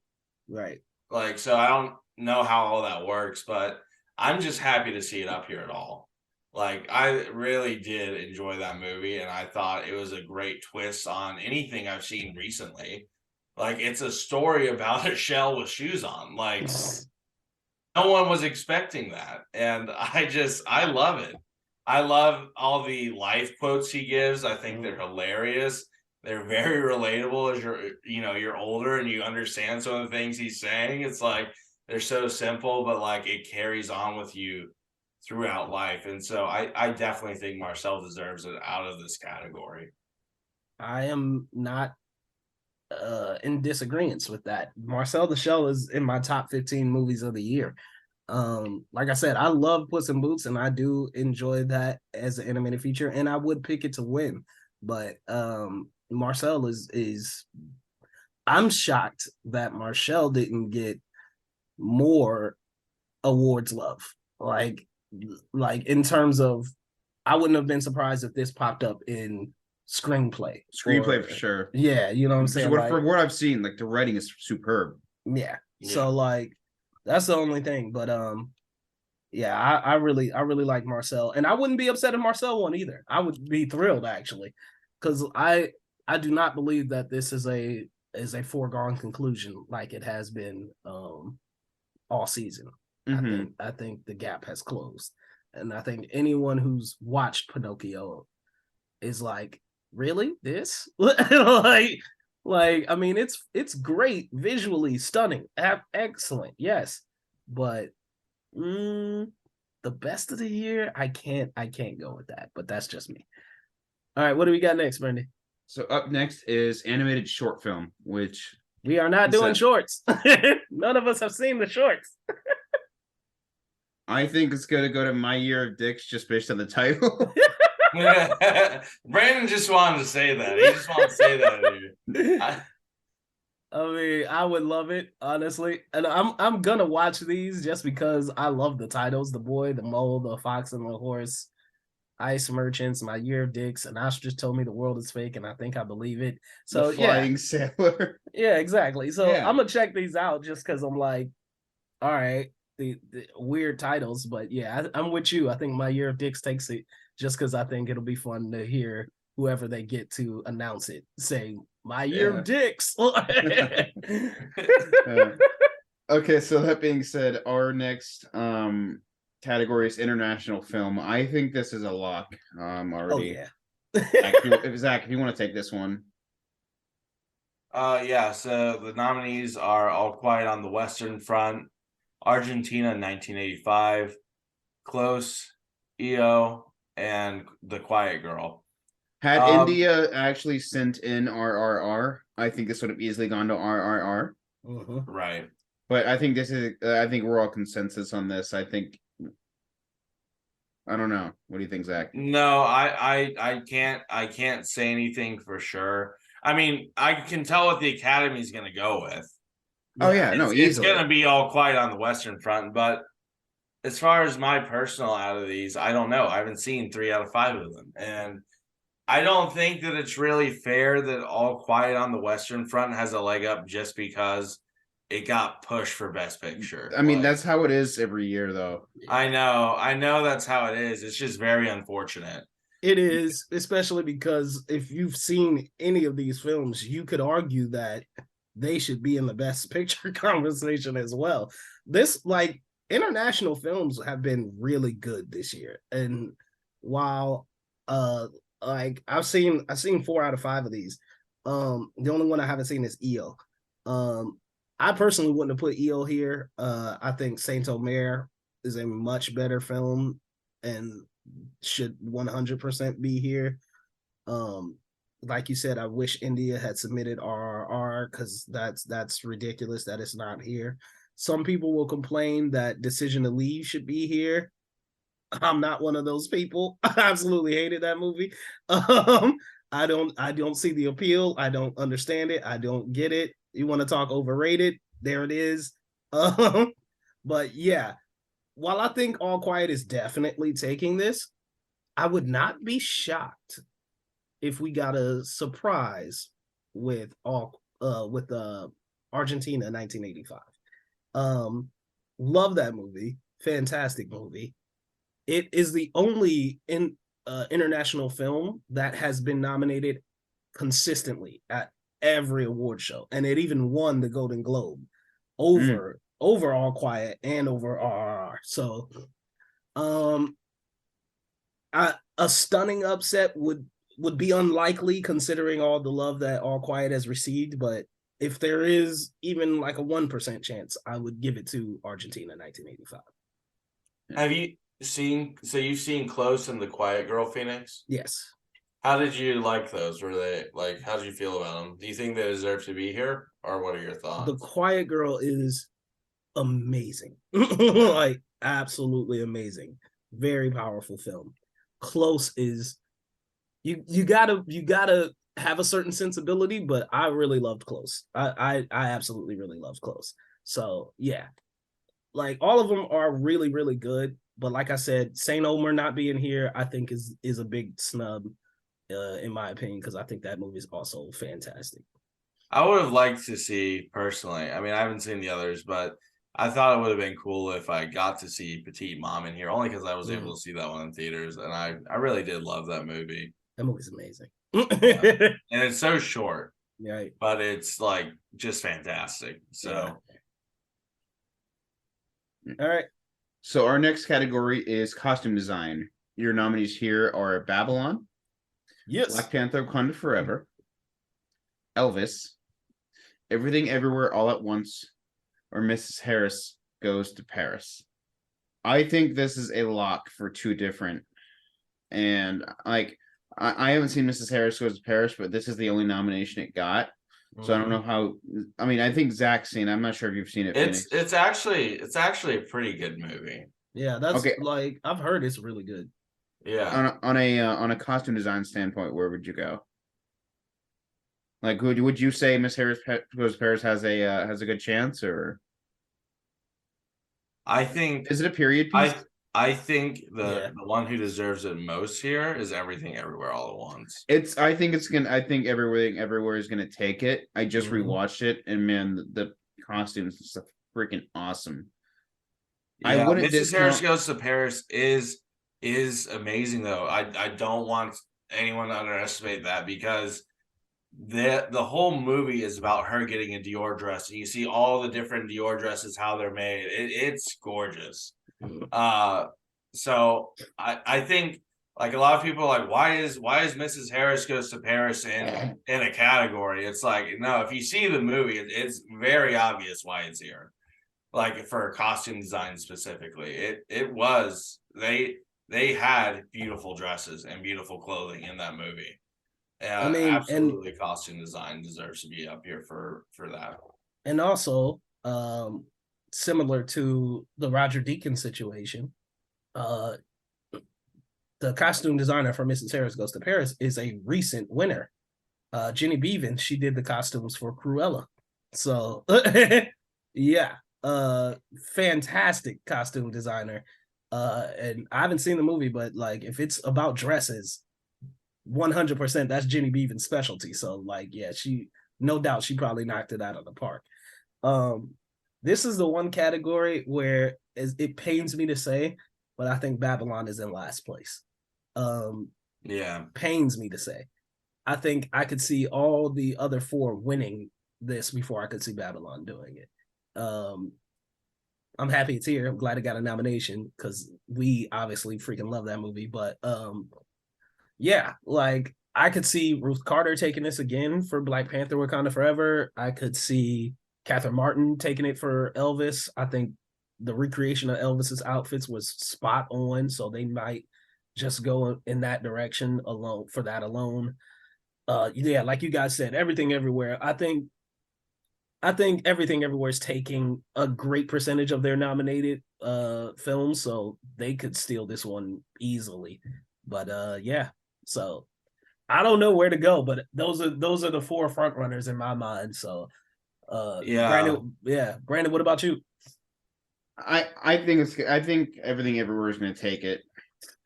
right?
Like, so I don't know how all that works, but I'm just happy to see it up here at all. Like, I really did enjoy that movie, and I thought it was a great twist on anything I've seen recently. Like, it's a story about a shell with shoes on. Like, no one was expecting that. And I love it. I love all the life quotes he gives. I think they're hilarious. They're very relatable as you're older and you understand some of the things he's saying. It's like, they're so simple, but like, it carries on with you throughout life. And so I definitely think Marcel deserves it out of this category.
I am not in disagreement with that. Marcel the Shell is in my top 15 movies of the year. Like I said, I love Puss in Boots, and I do enjoy that as an animated feature, and I would pick it to win. But Marcel is I'm shocked that Marcel didn't get more awards love. Like in terms of, I wouldn't have been surprised if this popped up in screenplay
for sure.
Yeah, you know what I'm saying?
For what I've seen, like, the writing is superb.
Yeah. So like, that's the only thing. But I really like Marcel, and I wouldn't be upset if Marcel won either. I would be thrilled, actually, because I do not believe that this is a foregone conclusion like it has been all season.
Mm-hmm.
I think the gap has closed, and I think anyone who's watched Pinocchio is like, really, this? like I mean, it's great, visually stunning, excellent, yes, but the best of the year, I can't go with that. But that's just me. All right, what do we got next, Brandy?
So up next is animated short film, which
we are not doing shorts. None of us have seen the shorts.
I
think it's gonna go to My Year of Dicks just based on the title.
Brandon just wanted to say that. He just wanted to say that.
I mean, I would love it, honestly. And I'm gonna watch these just because I love the titles: The Boy, the Mole, the Fox and the Horse, Ice Merchants, My Year of Dicks, and Ash just told me the world is fake, and I think I believe it. So
the Flying Sailor.
Yeah, exactly. So I'm gonna check these out just because I'm like, all right, the weird titles, but yeah, I'm with you. I think My Year of Dicks takes it just because I think it'll be fun to hear whoever they get to announce it say My Year of Dicks.
Okay, so that being said, our next category is international film. I think this is a lock already.
Oh yeah.
Zach, if you want to take this one.
Yeah, so the nominees are All Quiet on the Western Front, Argentina 1985, Close, EO, and The Quiet Girl.
Had India actually sent in RRR, I think this would have easily gone to RRR.
Right.
But I think this is, I think we're all consensus on this. I don't know. What do you think, Zach?
No, I can't say anything for sure. I mean, I can tell what the Academy's going to go with.
Oh yeah, no,
it's going to be All Quiet on the Western Front. But as far as my personal out of these, I don't know. I haven't seen 3 out of 5 of them, and I don't think that it's really fair that All Quiet on the Western Front has a leg up just because it got pushed for Best Picture.
I mean, that's how it is every year, though.
I know that's how it is. It's just very unfortunate.
It is, especially because if you've seen any of these films, you could argue that they should be in the Best Picture conversation as well. This, like, international films have been really good this year. And while like I've seen 4 out of 5 of these. The only one I haven't seen is EO. I personally wouldn't have put EO here. I think Saint Omer is a much better film and should 100% be here. Like you said, I wish India had submitted RRR because that's ridiculous that it's not here. Some people will complain that Decision to Leave should be here. I'm not one of those people. I absolutely hated that movie. I don't see the appeal. I don't understand it. I don't get it. You want to talk overrated? There it is. But yeah, while I think All Quiet is definitely taking this, I would not be shocked if we got a surprise with Argentina 1985. Love that movie. Fantastic movie. It is the only international film that has been nominated consistently at every award show, and it even won the Golden Globe over All Quiet and over RRR. So, a stunning upset would be unlikely considering all the love that All Quiet has received. But if there is even like a 1% chance, I would give it to Argentina 1985.
Have you seen? So you've seen Close and The Quiet Girl, Phoenix?
Yes.
How did you like those? Were they like? How did you feel about them? Do you think they deserve to be here, or what are your thoughts?
The Quiet Girl is amazing, like absolutely amazing. Very powerful film. Close is you gotta have a certain sensibility, but I really loved Close. I absolutely really loved Close. So yeah, like all of them are really really good. But like I said, Saint Omer not being here, I think is a big snub. In my opinion, because I think that movie is also fantastic.
I would have liked to see personally. I mean, I haven't seen the others, but I thought it would have been cool if I got to see Petite Mom in here, only because I was able to see that one in theaters, and I really did love that movie.
That movie's amazing,
and it's so short,
right?
But it's like just fantastic. So,
all right.
So our next category is costume design. Your nominees here are Babylon.
Yes.
Black Panther Wakanda Forever, Elvis, Everything Everywhere All at Once, or Mrs. Harris Goes to Paris. I think this is a lock for 2 different, and like I haven't seen Mrs. Harris Goes to Paris, but this is the only nomination it got. So I don't know how. I mean, I think Zach's seen. I'm not sure if you've seen it.
It's actually a pretty good movie.
Yeah, that's okay. Like I've heard it's really good.
Yeah.
On a costume design standpoint, where would you go? Like, would you say Miss Harris Goes to Paris has a good chance, or?
I think.
Is it a period piece?
I think the one who deserves it most here is Everything Everywhere All at Once.
I think Everything Everywhere is gonna take it. I just rewatched it, and man, the costumes are freaking awesome. I
Yeah,
wouldn't
Mrs. Harris
discount.
Goes to Paris is amazing though. I don't want anyone to underestimate that because the whole movie is about her getting a Dior dress. And you see all the different Dior dresses, how they're made. It's gorgeous. So I think like a lot of people are like, why is Mrs. Harris Goes to Paris in a category? It's like, no, if you see the movie, it's very obvious why it's here. Like for costume design specifically, it was they had beautiful dresses and beautiful clothing in that movie.
I mean,
Absolutely, costume design deserves to be up here for that.
And also, similar to the Roger Deakins situation, the costume designer for Mrs. Harris Goes to Paris is a recent winner. Jenny Beavan, she did the costumes for Cruella. So yeah, fantastic costume designer. And I haven't seen the movie, but like if it's about dresses, 100% that's Jenny Beavan's specialty. So like, yeah, she no doubt she probably knocked it out of the park. This is the one category where it pains me to say, but I think Babylon is in last place.
Yeah,
pains me to say. I think I could see all the other four winning this before I could see Babylon doing it. I'm happy it's here. I'm glad it got a nomination because we obviously freaking love that movie. But yeah, like I could see Ruth Carter taking this again for Black Panther Wakanda Forever. I could see Catherine Martin taking it for Elvis. I think the recreation of Elvis's outfits was spot on, so they might just go in that direction alone for that alone. Yeah, like you guys said, Everything Everywhere. I think Everything Everywhere is taking a great percentage of their nominated films, so they could steal this one easily. But yeah, so I don't know where to go, but those are the four front runners in my mind. So
yeah,
Brandon, what about you?
I think Everything Everywhere is going to take it.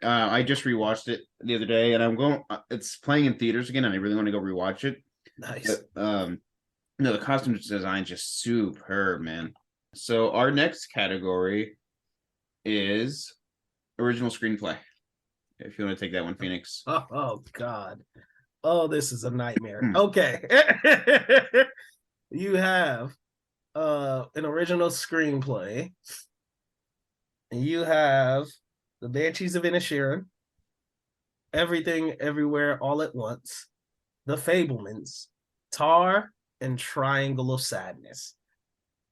I just rewatched it the other day, and I'm going. It's playing in theaters again, and I really want to go rewatch it.
Nice.
But, no, the costume design just superb, man. So our next category is original screenplay. If you want to take that one, Phoenix.
Oh God. Oh, this is a nightmare. Okay. You have an original screenplay. And you have The Banshees of Inisherin, Everything Everywhere All at Once, The Fablemans, Tar, and Triangle of Sadness.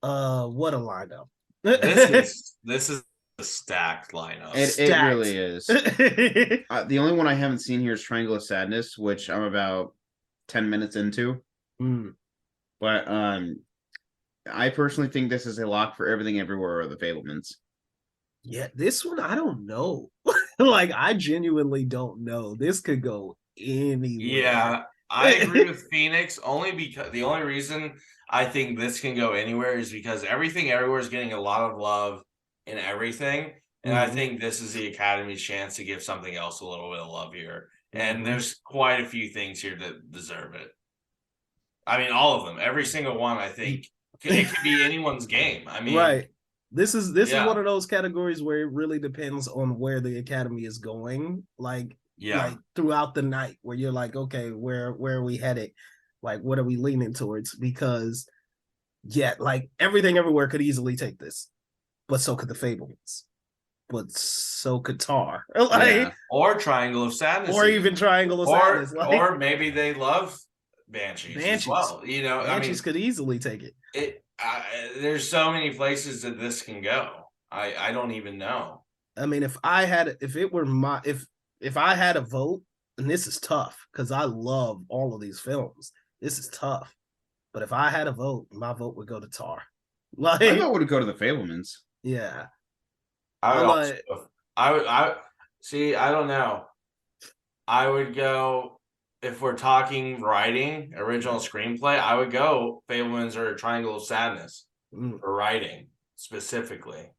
What a lineup.
this is a stacked lineup.
It really is. The only one I haven't seen here is Triangle of Sadness, which I'm about 10 minutes into. But I personally think this is a lock for Everything Everywhere or The Fablemans.
Yeah, this one I don't know. Like I genuinely don't know. This could go anywhere.
Yeah, I agree with Phoenix only because the only reason I think this can go anywhere is because Everything Everywhere is getting a lot of love in everything. And I think this is the Academy's chance to give something else a little bit of love here. And there's quite a few things here that deserve it. I mean, all of them. Every single one, I think, it could be anyone's game. I mean,
right. This is one of those categories where it really depends on where the Academy is going. Like throughout the night, where you're like, okay, where are we headed? Like, what are we leaning towards? Because like Everything Everywhere could easily take this, but so could The Fablemans, but so could Tar,
or Triangle of Sadness,
or even Triangle of Sadness,
or maybe they love Banshees as well. You know,
Banshees could easily take it.
There's so many places that this can go. I don't even know.
I mean, if I had a vote, and this is tough because I love all of these films. This is tough, but if I had a vote, my vote would go to Tar. Like,
I vote would go to The Fablemans.
Yeah,
I would see. I don't know. I would go. If we're talking writing, original screenplay, I would go Fablemans or Triangle of Sadness for writing specifically.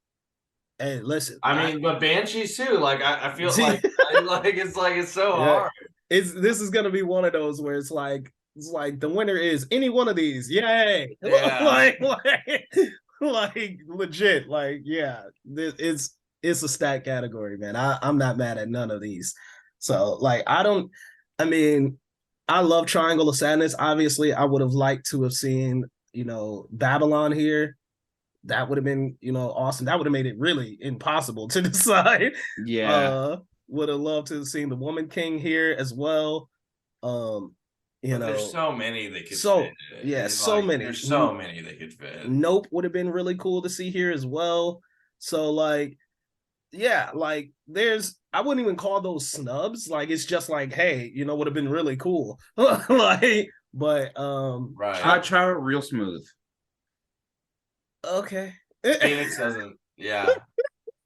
Hey, listen.
I mean, but Banshees too. Like I feel like it's so hard.
This is gonna be one of those where it's like the winner is any one of these. Yay!
Yeah.
like legit. Like, yeah, it's a stat category, man. I'm not mad at none of these. So like I mean, I love Triangle of Sadness. Obviously, I would have liked to have seen, Babylon here. That would have been, awesome. That would have made it really impossible to decide.
Yeah.
Would have loved to have seen The Woman King here as well.
There's so many that could
so
fit.
yeah,
It's
so
like,
many.
There's so many that could fit.
Nope would have been really cool to see here as well. So like, yeah, like I wouldn't even call those snubs. Like it's just like, hey, would have been really cool. Like, but
right.
Cha real smooth.
Okay.
Phoenix doesn't. Yeah.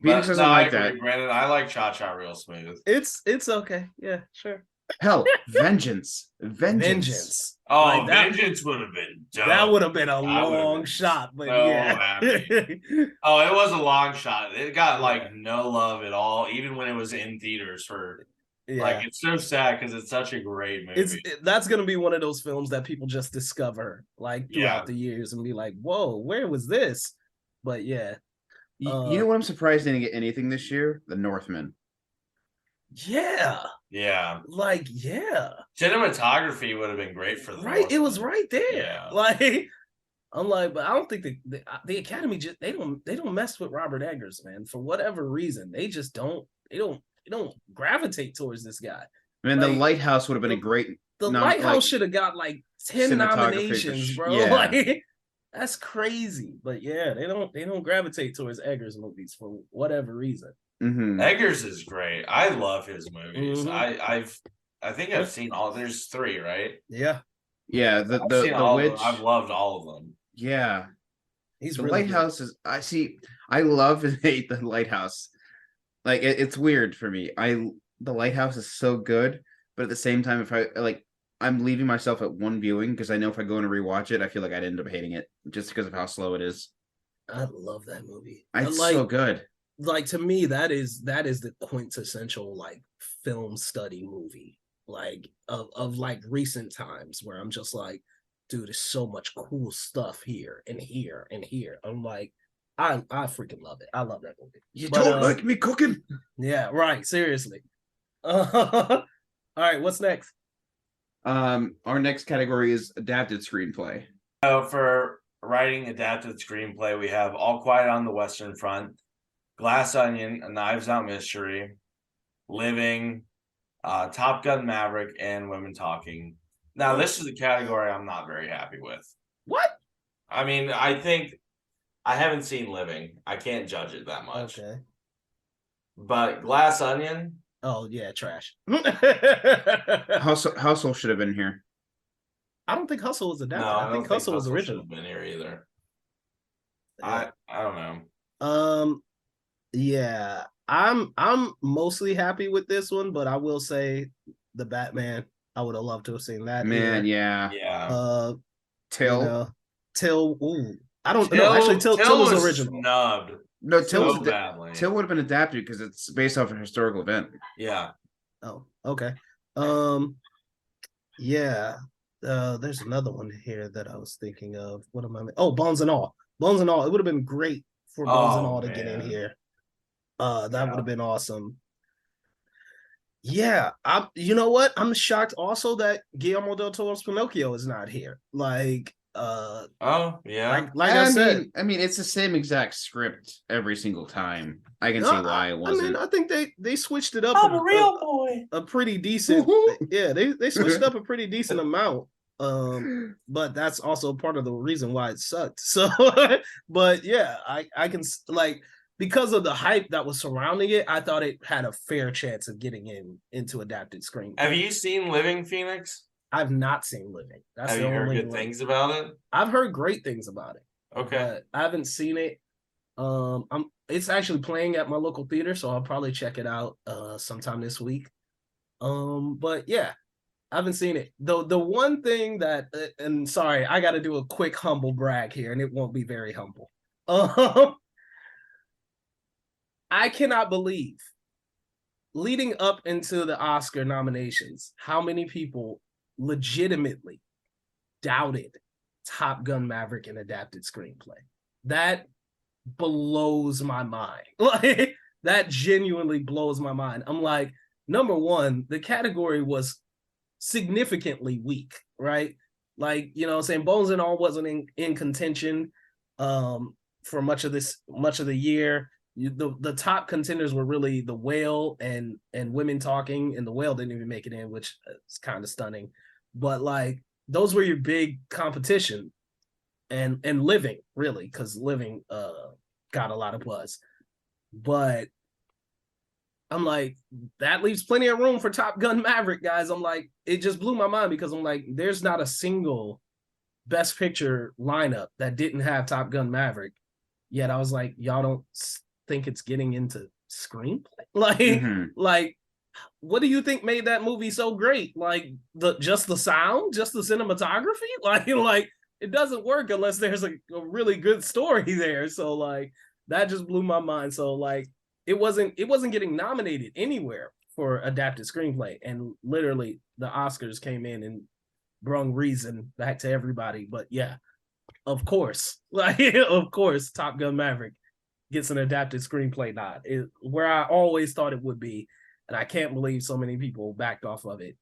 Phoenix doesn't like that.
Brandon, I like Cha Cha real smooth.
It's okay. Yeah, sure.
Hell, Vengeance. Vengeance.
Oh,
Like
Vengeance would have been dope.
That would have been a long shot, but yeah.
Oh, it was a long shot. It got like no love at all, even when it was in theaters for. Yeah. Like it's so sad because it's such a great movie.
That's gonna be one of those films that people just discover like throughout the years and be like, "Whoa, where was this?" But yeah,
you know what? I'm surprised they didn't get anything this year. The Northman.
Yeah. Cinematography would have been great for the
right. Northman. It was right there.
Yeah.
Like I'm like, but I don't think the Academy just they don't mess with Robert Eggers, man. For whatever reason, they just don't. They don't gravitate towards this guy.
Man, like, The Lighthouse would have been a great.
The Lighthouse should have got like 10 nominations, bro. Yeah. Like that's crazy. But yeah, they don't gravitate towards Eggers movies for whatever reason.
Mm-hmm.
Eggers is great. I love his movies. Mm-hmm. I think I've seen all. There's 3, right?
Yeah.
Yeah. The Witch.
I've loved all of them.
Yeah.
He's
the
really
Lighthouse
good.
I love and hate the Lighthouse. Like it's weird for me. The Lighthouse is so good, but at the same time, if I'm leaving myself at one viewing because I know if I go and rewatch it, I feel like I'd end up hating it just because of how slow it is.
I love that movie.
It's so good.
Like to me, that is the quintessential like film study movie, like of like recent times where I'm just like, dude, there's so much cool stuff here and here and here. I'm like, I freaking love it. I love that movie.
You don't like me cooking?
Yeah, right. Seriously. All right, what's next?
Our next category is adapted screenplay.
So for writing adapted screenplay, we have All Quiet on the Western Front, Glass Onion, A Knives Out Mystery, Living, Top Gun Maverick, and Women Talking. Now, this is a category I'm not very happy with.
What?
I mean, I think I haven't seen Living. I can't judge it that much.
Okay.
But Glass Onion.
Oh yeah, trash.
Hustle should have been here.
I don't think Hustle was adapted.
No,
I think Hustle was original.
Been here either.
Yeah.
I don't know.
Yeah, I'm mostly happy with this one, but I will say the Batman. I would have loved to have seen that.
Man,
yeah.
Till.
Ooh. I don't know. Actually, Till was original.
Snubbed.
No, Till would have been adapted because it's based off a historical event.
Yeah.
Oh, okay. Yeah. There's another one here that I was thinking of. What am I? Oh, Bones and All. Bones and All. It would have been great for Bones and All to get in here. That would have been awesome. Yeah, you know what? I'm shocked also that Guillermo del Toro's Pinocchio is not here. Like,
oh yeah,
like I said,
I mean, it's the same exact script every single time. I can see why it wasn't.
I mean, I think they switched it up.
I'm a real boy.
A pretty decent. Yeah, they switched up a pretty decent amount. But that's also part of the reason why it sucked. So, but yeah, I can like. Because of the hype that was surrounding it, I thought it had a fair chance of getting into adapted screen.
Have you seen Living, Phoenix?
I've not seen Living.
Have you heard good things about it?
I've heard great things about it.
Okay.
But I haven't seen it. It's actually playing at my local theater, so I'll probably check it out sometime this week. But yeah, I haven't seen it. The one thing that, and sorry, I got to do a quick humble brag here, and it won't be very humble. I cannot believe, leading up into the Oscar nominations, how many people legitimately doubted Top Gun Maverick and adapted screenplay. that blows my mind. Like that genuinely blows my mind. I'm like, number one, the category was significantly weak, right? Like, you know what I'm saying? Bones and All wasn't in contention for much of the year. The top contenders were really The Whale and Women Talking, and The Whale didn't even make it in, which is kind of stunning. But like those were your big competition, and Living, really, because Living got a lot of buzz. But I'm like, that leaves plenty of room for Top Gun Maverick, guys. I'm like, it just blew my mind because I'm like, there's not a single Best Picture lineup that didn't have Top Gun Maverick. Yet I was like, y'all don't think it's getting into screenplay? Like, what do you think made that movie so great? Like just the sound, just the cinematography? Like it doesn't work unless there's a really good story there. So like that just blew my mind. So like it wasn't getting nominated anywhere for adapted screenplay, and literally the Oscars came in and brung reason back to everybody. But yeah, of course, like of course, Top Gun Maverick gets an adapted screenplay nod, where I always thought it would be, and I can't believe so many people backed off of it.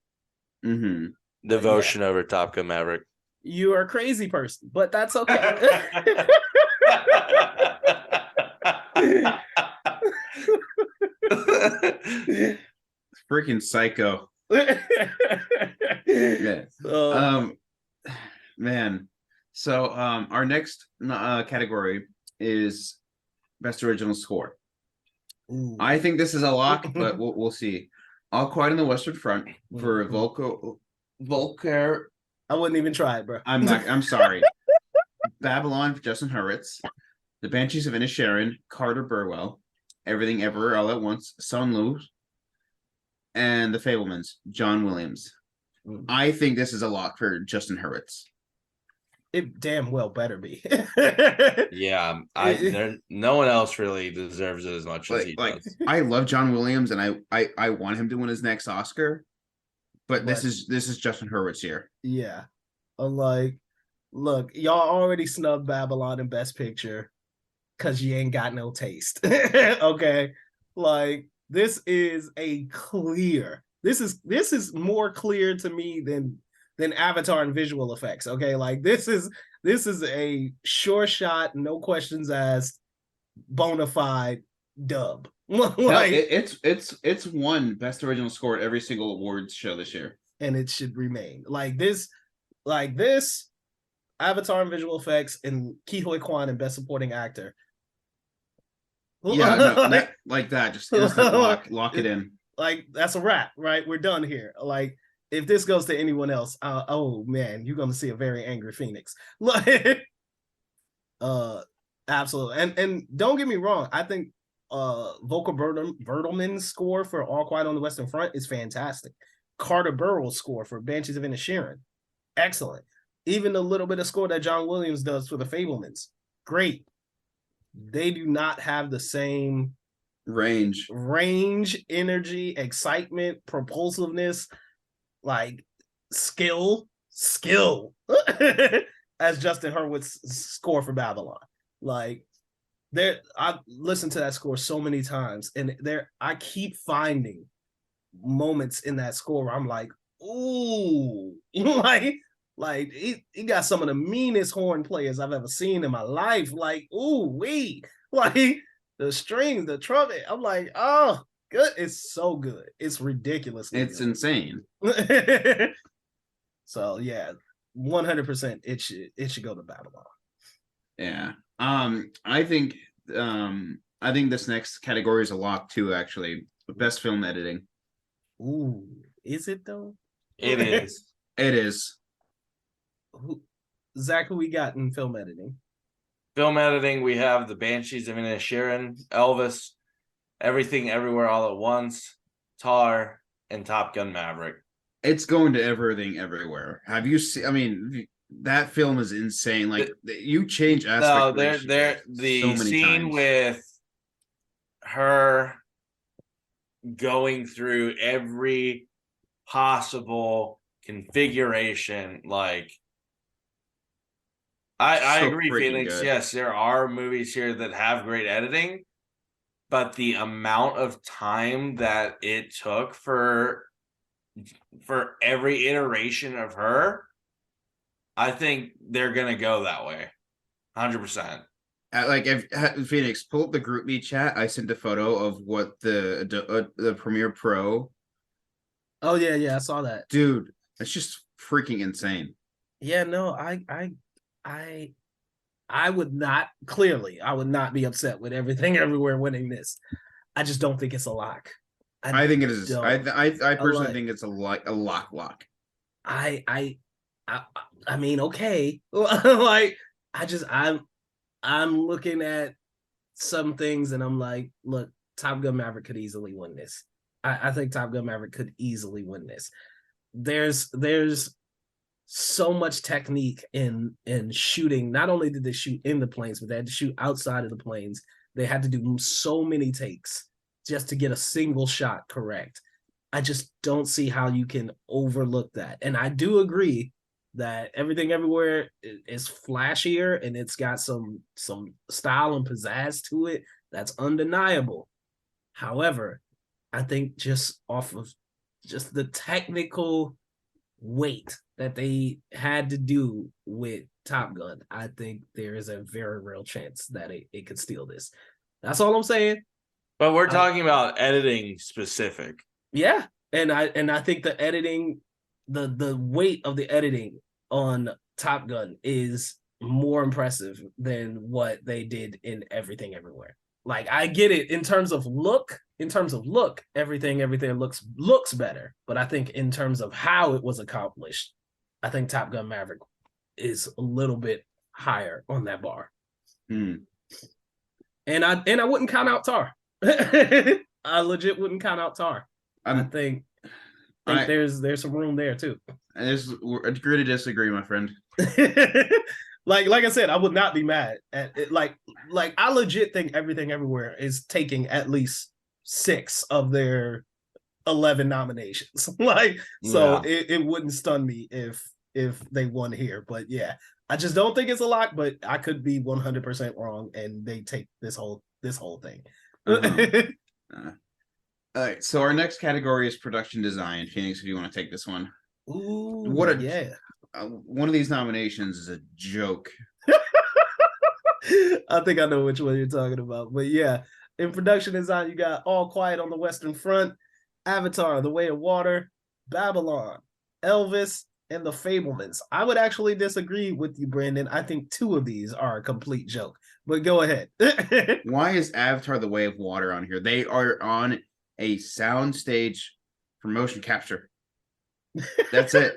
Devotion over Top Gun Maverick.
You are a crazy person, but that's okay.
Freaking psycho. Yeah. Man. So our next category is Best Original Score.
Ooh.
I think this is a lock, but we'll see. All Quiet on the Western Front for Volker.
I wouldn't even try it, bro.
I'm sorry. Babylon for Justin Hurwitz. The Banshees of Inisherin, Carter Burwell. Everything Everywhere All at Once, Sun Lu. And The Fabelmans, John Williams. I think this is a lock for Justin Hurwitz.
It damn well better be.
Yeah, no one else really deserves it as much as he does.
I love John Williams, and I want him to win his next Oscar, but this is Justin Hurwitz here.
Yeah, I'm like, look, y'all already snubbed Babylon in Best Picture because you ain't got no taste. Okay, like this is this is more clear to me than Avatar and visual effects. Okay, like this is a sure shot, no questions asked, bona fide dub. Like
it's won Best Original Score at every single awards show this year,
and it should remain like this. Avatar and visual effects and Ke Huy Quan and Best Supporting Actor.
Yeah, no, that just lock it in.
Like that's a wrap, right? We're done here. Like if this goes to anyone else, oh man, you're gonna see a very angry Phoenix. Like, absolutely. And don't get me wrong, I think Volker Bertelmann's score for All Quiet on the Western Front is fantastic. Carter Burwell's score for Banshees of Inisherin, excellent. Even the little bit of score that John Williams does for The Fabelmans, great. They do not have the same
range,
energy, excitement, propulsiveness, like skill as Justin Hurwitz's score for Babylon. Like I've listened to that score so many times, and I keep finding moments in that score where I'm like, ooh, like he got some of the meanest horn players I've ever seen in my life. Like, ooh, like the string, the trumpet. I'm like, oh, good. It's so good. It's ridiculous.
It's insane.
So yeah, 100%. It should go to Babylon.
Yeah. I think this next category is a lock too. Actually, Best Film Editing.
Ooh, is it though?
It is.
It is.
Zach, who we got in film editing?
Film editing, we have The Banshees of Inisherin, Elvis, Everything Everywhere All at Once, Tar, and Top Gun Maverick.
It's going to Everything Everywhere. Have you seen? I mean, that film is insane. Like you change aspect.
No, the scene with her going through every possible configuration, like I
So
agree,
freaking
Phoenix.
good.
Yes, there are movies here that have great editing, but the amount of time that it took for every iteration of her, I think they're gonna go that way, 100%.
Like if Phoenix pull up the group me chat, I sent a photo of what the Premiere Pro.
Oh yeah, I saw that.
Dude, it's just freaking insane.
Yeah, no, I would not I would not be upset with Everything Everywhere winning this. I just don't think it's a lock.
I think it is. I personally
like,
think it's a lock.
I mean, okay. Like I'm looking at some things and I'm like, look, Top Gun Maverick could easily win this. I think Top Gun Maverick could easily win this. There's so much technique in shooting. Not only did they shoot in the planes, but they had to shoot outside of the planes. They had to do so many takes just to get a single shot correct. I just don't see how you can overlook that. And I do agree that Everything Everywhere is flashier and it's got some style and pizzazz to it that's undeniable. However, I think just off of just the technical weight that they had to do with Top Gun, I think there is a very real chance that it could steal this. That's all I'm saying.
But we're talking about editing specific.
Yeah, and I think the editing, the weight of the editing on Top Gun is more impressive than what they did in Everything Everywhere. Like, I get it in terms of look. Everything looks better. But I think in terms of how it was accomplished, I think Top Gun Maverick is a little bit higher on that bar. And I wouldn't count out Tar. I legit wouldn't count out Tar. I think there's some room there too.
I agree to disagree, my friend.
like I said, I would not be mad at it. Like I legit think Everything Everywhere is taking at least 6 of their 11 nominations. It wouldn't stun me if they won here. But yeah, I just don't think it's a lock. But I could be 100% wrong, and they take this whole thing.
All right, so our next category is production design. Phoenix, if you want to take this one.
Ooh,
one of these nominations is a joke.
I think I know which one you're talking about, but yeah, in production design, you got All Quiet on the Western Front, Avatar: The Way of Water, Babylon, Elvis, and The Fabelmans. I would actually disagree with you, Brandon. I think 2 of these are a complete joke, but go ahead.
Why is Avatar: The Way of Water on here? They are on a soundstage for motion capture. That's it.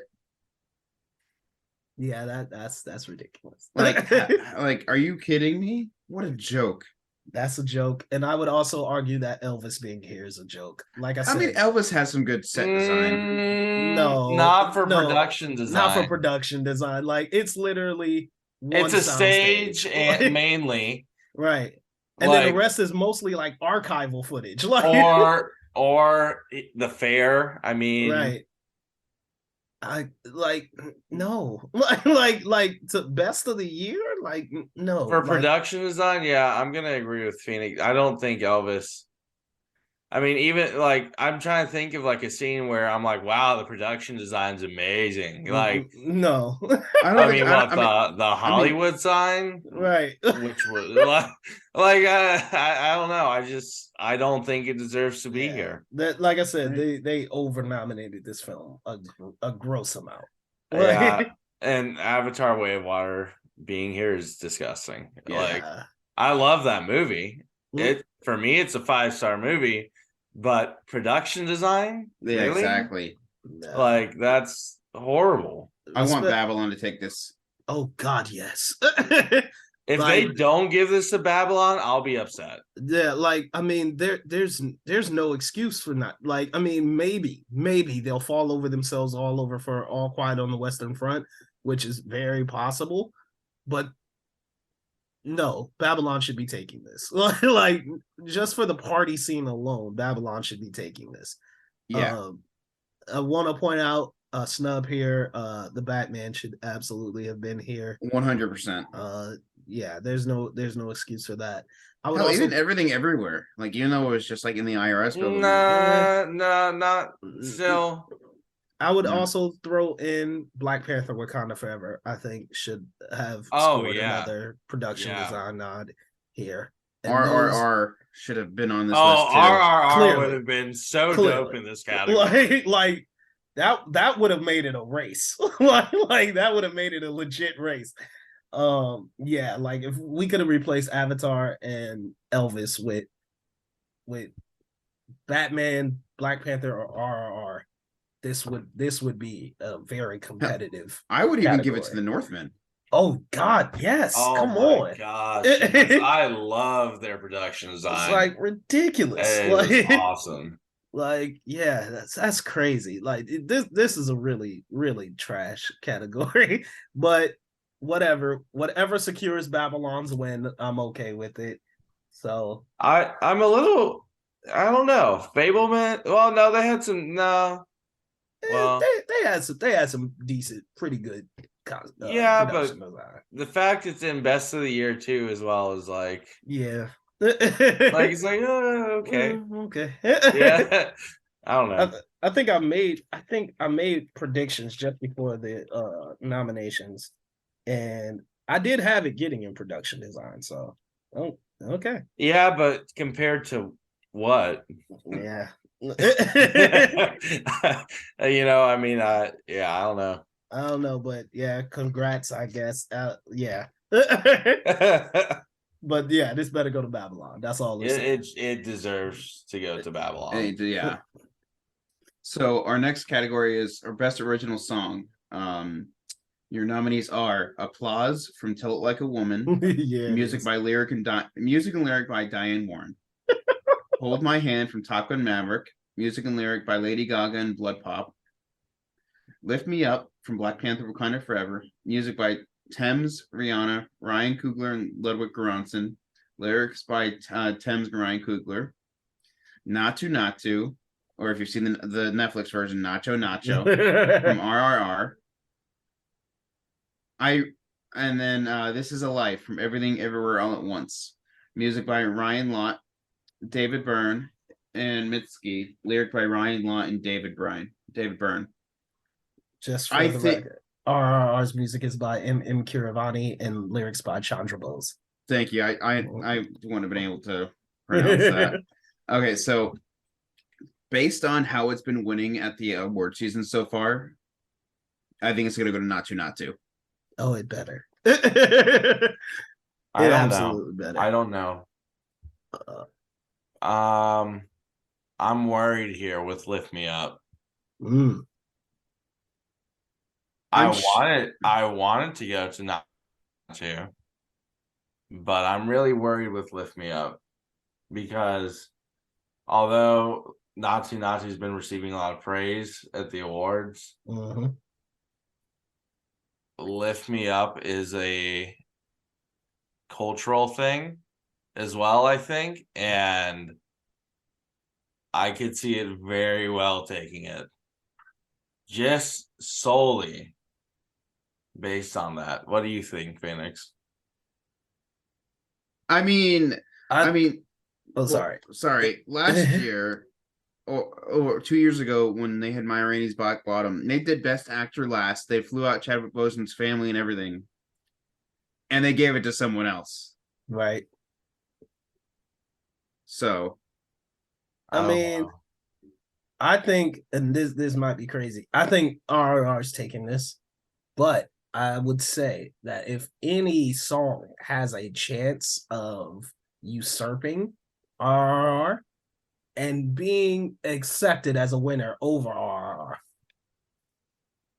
Yeah, that's ridiculous.
Like, are you kidding me? What a joke.
That's a joke. And I would also argue that Elvis being here is a joke. Like I said,
I mean, Elvis has some good set design.
No,
not for production design.
Not for production design. Like, it's literally
it's a stage and mainly.
Right. And then the rest is mostly like archival footage.
Or the fair. I mean,
right. No. like to best of the year? Like, no.
For production design, yeah, I'm gonna agree with Phoenix. I don't think Elvis. I mean, even like I'm trying to think of like a scene where I'm like, wow, the production design's amazing. Like,
no.
The Hollywood sign,
right?
Which was I don't know. I don't think it deserves to be here.
That, like I said, they over nominated this film a gross amount.
Yeah, and Avatar: Way of Water being here is disgusting. Yeah. Like, I love that movie. For me, it's a 5-star movie, but production design,
yeah, really? Exactly.
Like, that's horrible.
I want Babylon to take this.
Oh God, yes.
If they don't give this to Babylon, I'll be upset.
Yeah, like, I mean, there's no excuse for not. Like, I mean, maybe they'll fall over themselves all over for All Quiet on the Western Front, which is very possible. But no, Babylon should be taking this. Like, just for the party scene alone, Babylon should be taking this.
Yeah.
I want to point out snub here. The Batman should absolutely have been here.
100%.
Yeah, there's no excuse for that. I would
Hell,
also
even Everything Everywhere. Like, even though it was just like in the IRS building.
Nah, not still.
I would
No.
also throw in Black Panther Wakanda Forever. I think should have
Oh,
scored
yeah.
another production
Yeah.
design nod here. And those-
RRR should have been on this
Oh,
list too.
RRR
Clearly.
would have been so
Clearly.
dope in this category.
like that would have made it a race. like that would have made it a legit race. Yeah, like if we could have replaced Avatar and Elvis with Batman, Black Panther, or RRR, this would be a very competitive.
I would even give it to
category.
the Northmen.
Oh God, yes!
Oh
Come
my
on,
gosh, yes, I love their production design.
it's like ridiculous.
It
like,
is awesome.
Like, yeah, that's crazy. Like this is a really trash category, but whatever secures Babylon's win, I'm okay with it. So
I'm a little, I don't know, Fableman. Well, no, they had some well,
they had some decent, pretty good.
Yeah, but
production design.
The fact it's in best of the year too, as well, as like,
Yeah,
like it's like, okay,
okay,
yeah. I don't know.
I think I made predictions just before the nominations, and I did have it getting in production design. So, okay.
Yeah, but compared to what?
Yeah.
I mean, yeah, I don't know.
I don't know, but yeah, congrats, I guess. Yeah. But yeah, this better go to Babylon. That's all.
It deserves to go to Babylon.
Yeah. So our next category is our best original song. Your nominees are "Applause" from "Tell It Like a Woman,"
yeah,
music and lyric by Diane Warren. "Hold My Hand" from Top Gun Maverick, music and lyric by Lady Gaga and Blood Pop. "Lift Me Up" from Black Panther Wakanda Forever, music by Thames, Rihanna, Ryan Coogler, and Ludwig Göransson, lyrics by Thames and Ryan Coogler. Not To," or if you've seen the Netflix version, Nacho from RRR. And then "This Is a Life" from Everything Everywhere All at Once, music by Ryan Lott, David Byrne, and Mitski, lyric by Ryan Lott and David Byrne.
Just for the record, RRR's music is by M. Kiravani and lyrics by Chandra Bose.
Thank you. I wouldn't have been able to pronounce that. Okay, so based on how it's been winning at the award season so far, I think it's going to go to Not To.
Oh, it better.
I don't
absolutely
know.
better.
I don't know. I'm worried here with "Lift Me Up." I wanted to go to Not To, but I'm really worried with "Lift Me Up" because although Not To's been receiving a lot of praise at the awards, "Lift Me Up" is a cultural thing as well, I think, and I could see it very well taking it just solely based on that. What do you think, Phoenix?
I mean, sorry. Last year, or 2 years ago, when they had Ma Rainey's Black Bottom, they did Best Actor last. They flew out Chadwick Boseman's family and everything, and they gave it to someone else.
Right.
So,
I mean, I think, and this might be crazy, I think RRR's taking this, but I would say that if any song has a chance of usurping RRR and being accepted as a winner over RRR,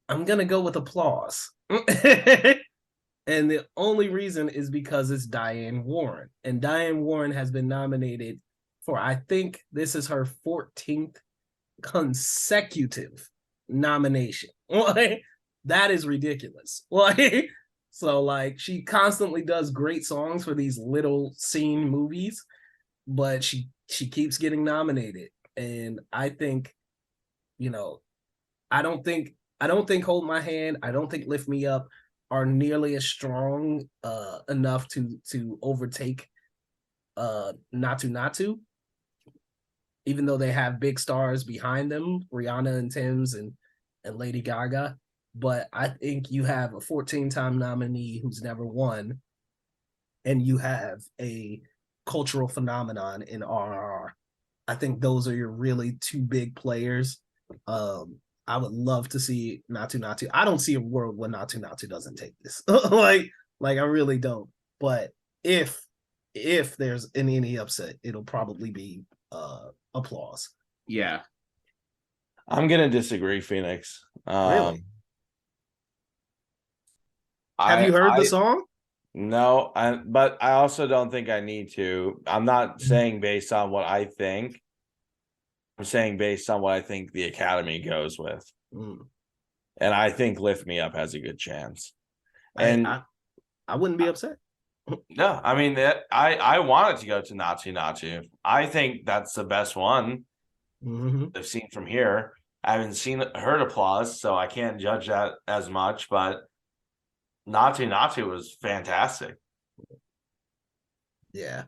I'm going to go with Applause. And the only reason is because it's Diane Warren. And Diane Warren has been nominated for, I think this is her 14th consecutive nomination. That is ridiculous. So she constantly does great songs for these little scene movies, but she keeps getting nominated. And I think, I don't think I don't think Hold My Hand, I don't think Lift Me Up are nearly as strong enough to overtake Natu, even though they have big stars behind them, Rihanna and Tim's and Lady Gaga. But I think you have a 14-time nominee who's never won, and you have a cultural phenomenon in RRR. I think those are your really two big players. I would love to see Natu. I don't see a world where Natu doesn't take this. like I really don't. But if there's any upset, it'll probably be Applause.
Yeah.
I'm gonna disagree, Phoenix.
Really? Have you heard the song?
No, but I also don't think I need to. I'm not saying based on what I think. I'm saying based on what I think the Academy goes with. And I think Lift Me Up has a good chance. And
I wouldn't be upset.
No, I mean I want it to go to Natu. I think that's the best one I've seen from here. I haven't heard Applause, so I can't judge that as much, but Natu was fantastic.
Yeah.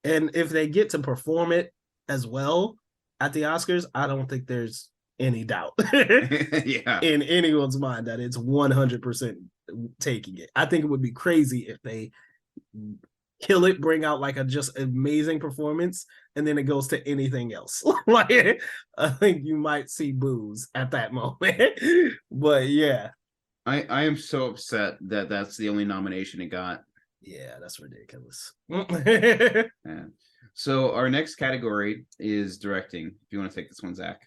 And if they get to perform it as well at the Oscars, I don't think there's any doubt in anyone's mind that it's 100% taking it. I think it would be crazy if they kill it, bring out like a just amazing performance, and then it goes to anything else. Like, I think you might see boos at that moment. But yeah.
I am so upset that that's the only nomination it got.
Yeah, that's ridiculous.
Yeah. So our next category is directing. If you want to take this one, Zach.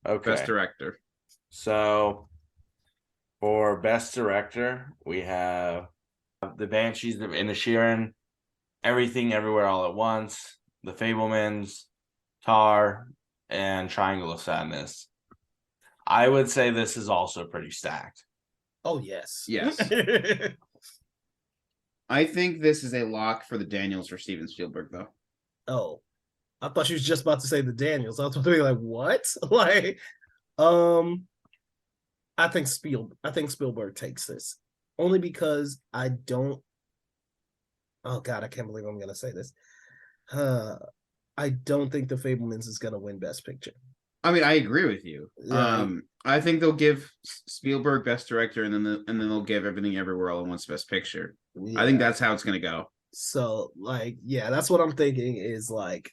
Okay.
Best director.
So for best director, we have The Banshees of Inisherin, Everything Everywhere All at Once, The Fabelmans, Tar, and Triangle of Sadness. I would say this is also pretty stacked.
Oh, yes.
Yes. I think this is a lock for the Daniels for Steven Spielberg, though.
Oh, I thought you was just about to say the Daniels. I was thinking like, what? Like, I think Spielberg takes this only because I don't. Oh God, I can't believe I'm gonna say this. I don't think The Fabelmans is gonna win Best Picture.
I mean, I agree with you.
Yeah.
I think they'll give Spielberg Best Director, and then they'll give Everything Everywhere All at Once Best Picture. Yeah. I think that's how it's going to go.
So, like, yeah, that's what I'm thinking is like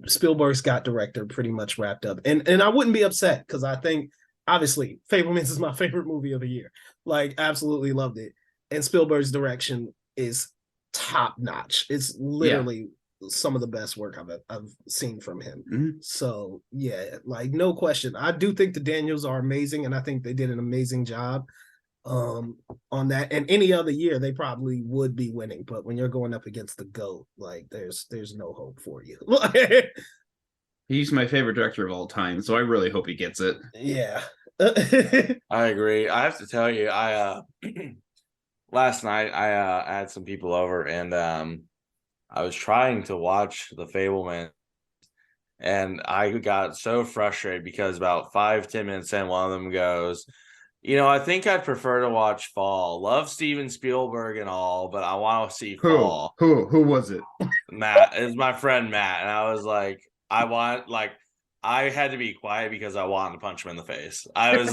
Spielberg's got director pretty much wrapped up, and I wouldn't be upset because I think obviously Fabelmans is my favorite movie of the year. Like, absolutely loved it, and Spielberg's direction is top notch. It's literally some of the best work I've seen from him.
Mm-hmm.
So yeah, like no question. I do think the Daniels are amazing, and I think they did an amazing job on that. And any other year they probably would be winning, but when you're going up against the GOAT, like there's no hope for you.
He's my favorite director of all time, so I really hope he gets it.
Yeah.
I agree. I have to tell you, I last night I had some people over, and I was trying to watch The Fabelman, and I got so frustrated because about 5-10 minutes in, one of them goes, I think I'd prefer to watch Fall. Love Steven Spielberg and all, but I want to see Fall.
Who was it?
Matt. It was my friend Matt, and I was like, I had to be quiet because I wanted to punch him in the face. I was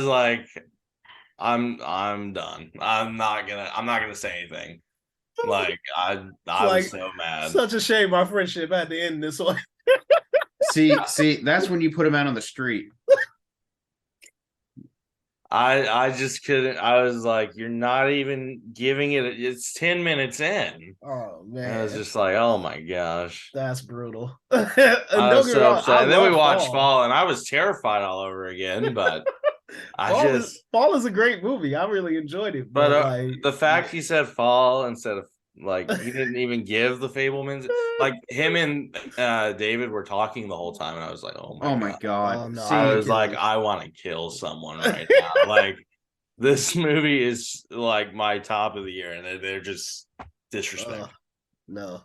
like, I'm done. I'm not gonna say anything. Like I was so mad.
Such a shame our friendship had to end this way.
see, that's when you put him out on the street.
I just couldn't. I was like, you're not even giving it. It's 10 minutes in.
Oh man,
and I was just like, oh my gosh,
that's brutal.
I was so upset. And then we watched Fall, and I was terrified all over again. But
Fall is a great movie. I really enjoyed it.
But the fact he said Fall instead of he didn't even give The Fabelmans. Like him and David were talking the whole time, and I was like, oh my god.
Oh, no,
I was like, I want to kill someone right now. Like this movie is like my top of the year, and they're just disrespectful.
No,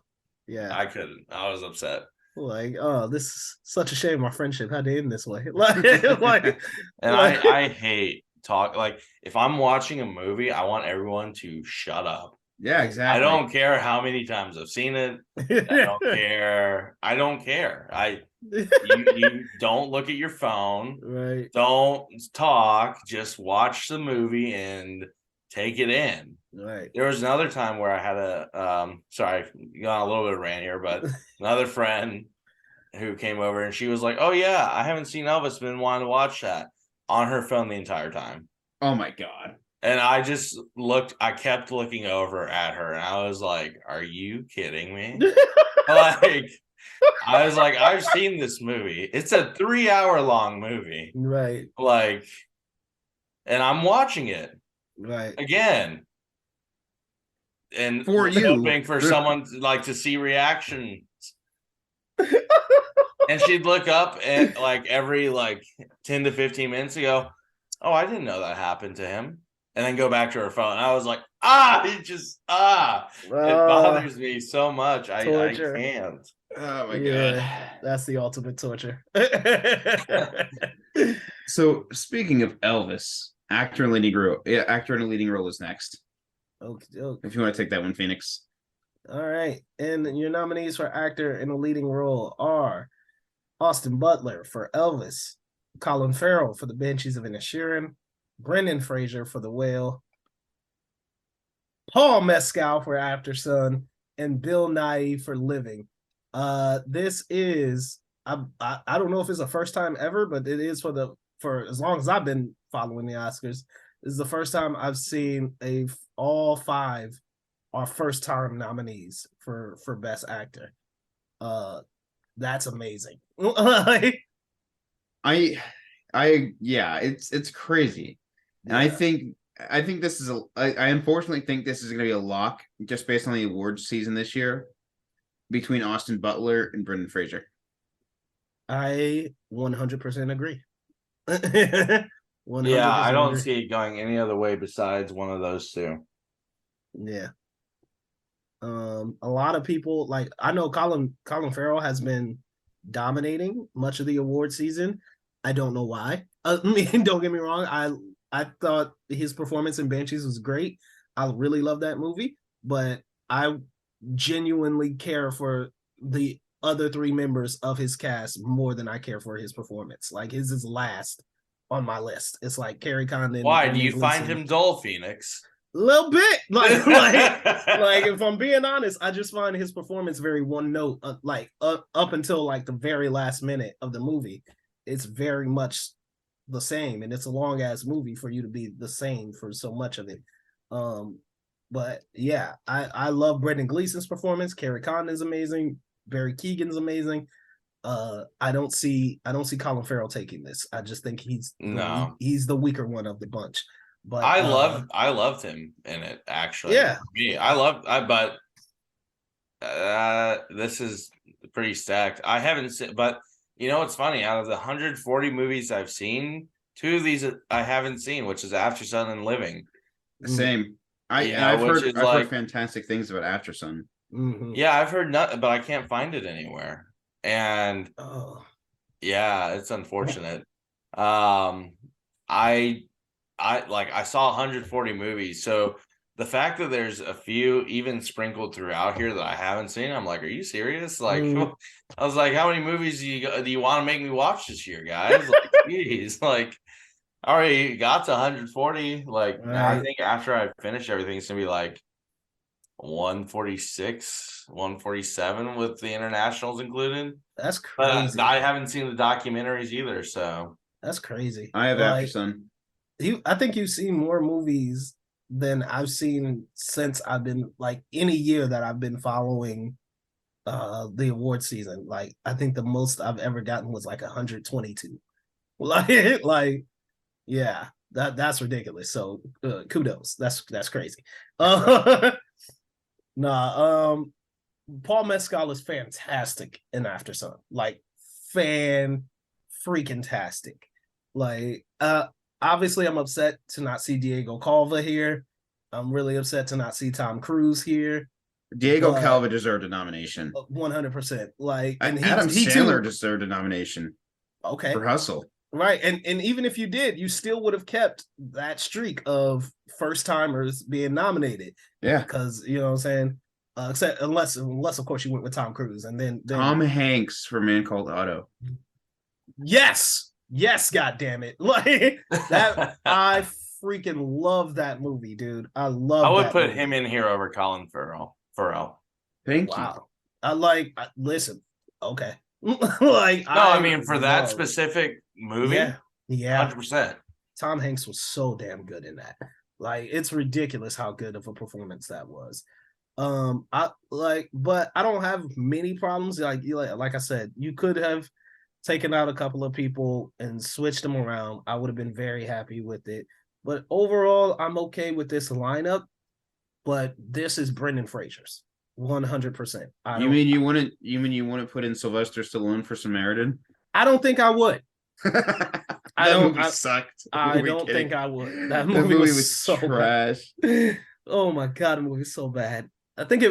yeah,
I couldn't. I was upset.
Like, oh, this is such a shame our friendship had to end this way. Like,
And
like-
I hate talk. Like, if I'm watching a movie, I want everyone to shut up.
Yeah, exactly.
I don't care how many times I've seen it. I don't care. I don't care. You don't look at your phone.
Right.
Don't talk. Just watch the movie and take it in.
Right.
There was another time where I had sorry, got a little bit of rant here, but another friend who came over and she was like, "Oh yeah, I haven't seen Elvis, been wanting to watch that," on her phone the entire time.
Oh my God.
And I kept looking over at her and I was like, "Are you kidding me?" Like, I was like, "I've seen this movie. It's a 3-hour long movie."
Right.
Like, and I'm watching it
Right.
again. And
For you.
hoping for someone to see reactions. And she'd look up and every 10 to 15 minutes and go, "Oh, I didn't know that happened to him." And then go back to her phone. I was like, it bothers me so much. I can't.
Oh my God.
That's the ultimate torture.
So speaking of Elvis, actor in a leading role is next.
Okay.
If you want to take that one, Phoenix.
All right. And your nominees for actor in a leading role are Austin Butler for Elvis, Colin Farrell for The Banshees of Inisherin, Brendan Fraser for The Whale, Paul Mescal for After Sun, and Bill Nighy for Living. This is I don't know if it's the first time ever, but it is for as long as I've been following the Oscars. This is the first time I've seen all 5 are first time nominees for Best Actor. That's amazing.
It's crazy. And I think this is I unfortunately think this is going to be a lock just based on the awards season this year between Austin Butler and Brendan Fraser.
I 100% agree. 100%
Yeah, I don't
agree.
see it going any other way besides one of those two.
Yeah. A lot of people I know Colin Farrell has been dominating much of the award season. I don't know why. Don't get me wrong. I thought his performance in Banshees was great. I really love that movie, but I genuinely care for the other 3 members of his cast more than I care for his performance. His is last on my list. It's like Carrie Condon.
Why do you find him dull, Phoenix?
A little bit. If I'm being honest, I just find his performance very one note. Up until the very last minute of the movie, it's very much the same, and it's a long ass movie for you to be the same for so much of it. But yeah, I love Brendan Gleeson's performance. Carrie Condon's amazing. Barry Keoghan's amazing. I don't see Colin Farrell taking this. I just think he's the weaker one of the bunch. But
I loved him in it, actually.
Yeah.
But this is pretty stacked. I haven't seen, but you know what's funny? Out of the 140 movies I've seen, 2 of these I haven't seen, which is After Sun and Living.
Same. I've heard fantastic things about After Sun.
Mm-hmm.
Yeah, I've heard nothing, but I can't find it anywhere. And yeah, it's unfortunate. I saw 140 movies, so the fact that there's a few even sprinkled throughout here that I haven't seen, I'm like, are you serious? I was like, how many movies do you want to make me watch this year, guys? Geez, I already got to 140.
Right.
I think after I finish everything, it's gonna be 146, 147 with the internationals included.
That's crazy.
But I haven't seen the documentaries either, so
that's crazy.
I have After Sun.
I think you've seen more movies than I've seen since I've been any year that I've been following the award season. I think the most I've ever gotten was 122. Yeah, that's ridiculous. So kudos. That's crazy. Paul Mescal is fantastic in After Sun. Fan freaking tastic. Obviously, I'm upset to not see Diego Calva here. I'm really upset to not see Tom Cruise here.
Diego
but
Calva deserved a nomination.
100%. Like, and
Adam
he
Sandler
too.
deserved a nomination
Okay.
for Hustle.
Right. And even if you did, you still would have kept that streak of first timers being nominated.
Yeah.
Because, you know what I'm saying? Except unless of course you went with Tom Cruise and then
Tom Hanks for Man Called Otto.
Yes, god damn it. Like that I freaking love that movie, dude. I
would put
movie.
him in here over Colin Farrell.
Thank you.
Wow. Listen, okay. Like
no, I mean for that specific movie,
yeah,
100%.
Tom Hanks was so damn good in that. Like, it's ridiculous how good of a performance that was. But I don't have many problems. Like I said, you could have taken out a couple of people and switched them around. I would have been very happy with it. But overall, I'm okay with this lineup. But this is Brendan Fraser's 100%.
You mean you wouldn't put in Sylvester Stallone for Samaritan?
I don't think I would.
Movie sucked.
I don't think I would. That movie was so
trash.
Bad. Oh my god, the movie was so bad. I think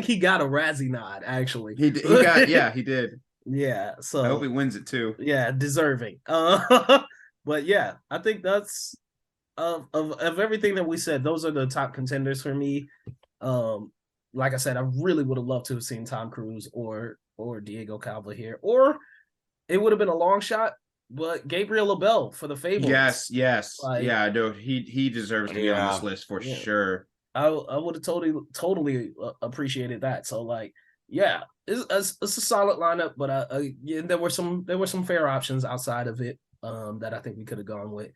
he got a Razzie nod. Actually,
he did. He did.
Yeah, so
I hope he wins it too.
Yeah, deserving. But yeah, I think that's of everything that we said. Those are the top contenders for me. Like I said, I really would have loved to have seen Tom Cruise or Diego Calva here, or it would have been a long shot. But Gabriel LaBelle for The Fabelmans.
Yes. Yeah, no, he deserves to be on this list for sure.
I would have totally appreciated that. So like, yeah, it's a solid lineup, but there were some fair options outside of it that I think we could have gone with.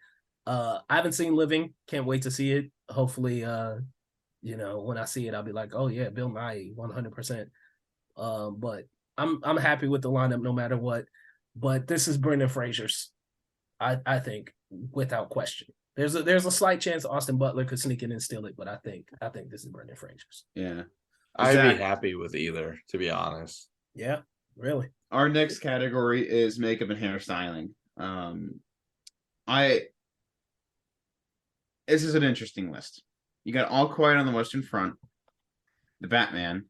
I haven't seen Living, can't wait to see it. Hopefully, when I see it, I'll be like, oh yeah, Bill Nye, 100%. But I'm happy with the lineup no matter what. But this is Brendan Fraser's, I think, without question. There's a slight chance Austin Butler could sneak in and steal it, but I think this is Brendan Fraser's.
Yeah.
I'd be happy with either, to be honest.
Yeah, really.
Our next category is makeup and hairstyling. This is an interesting list. You got All Quiet on the Western Front, The Batman,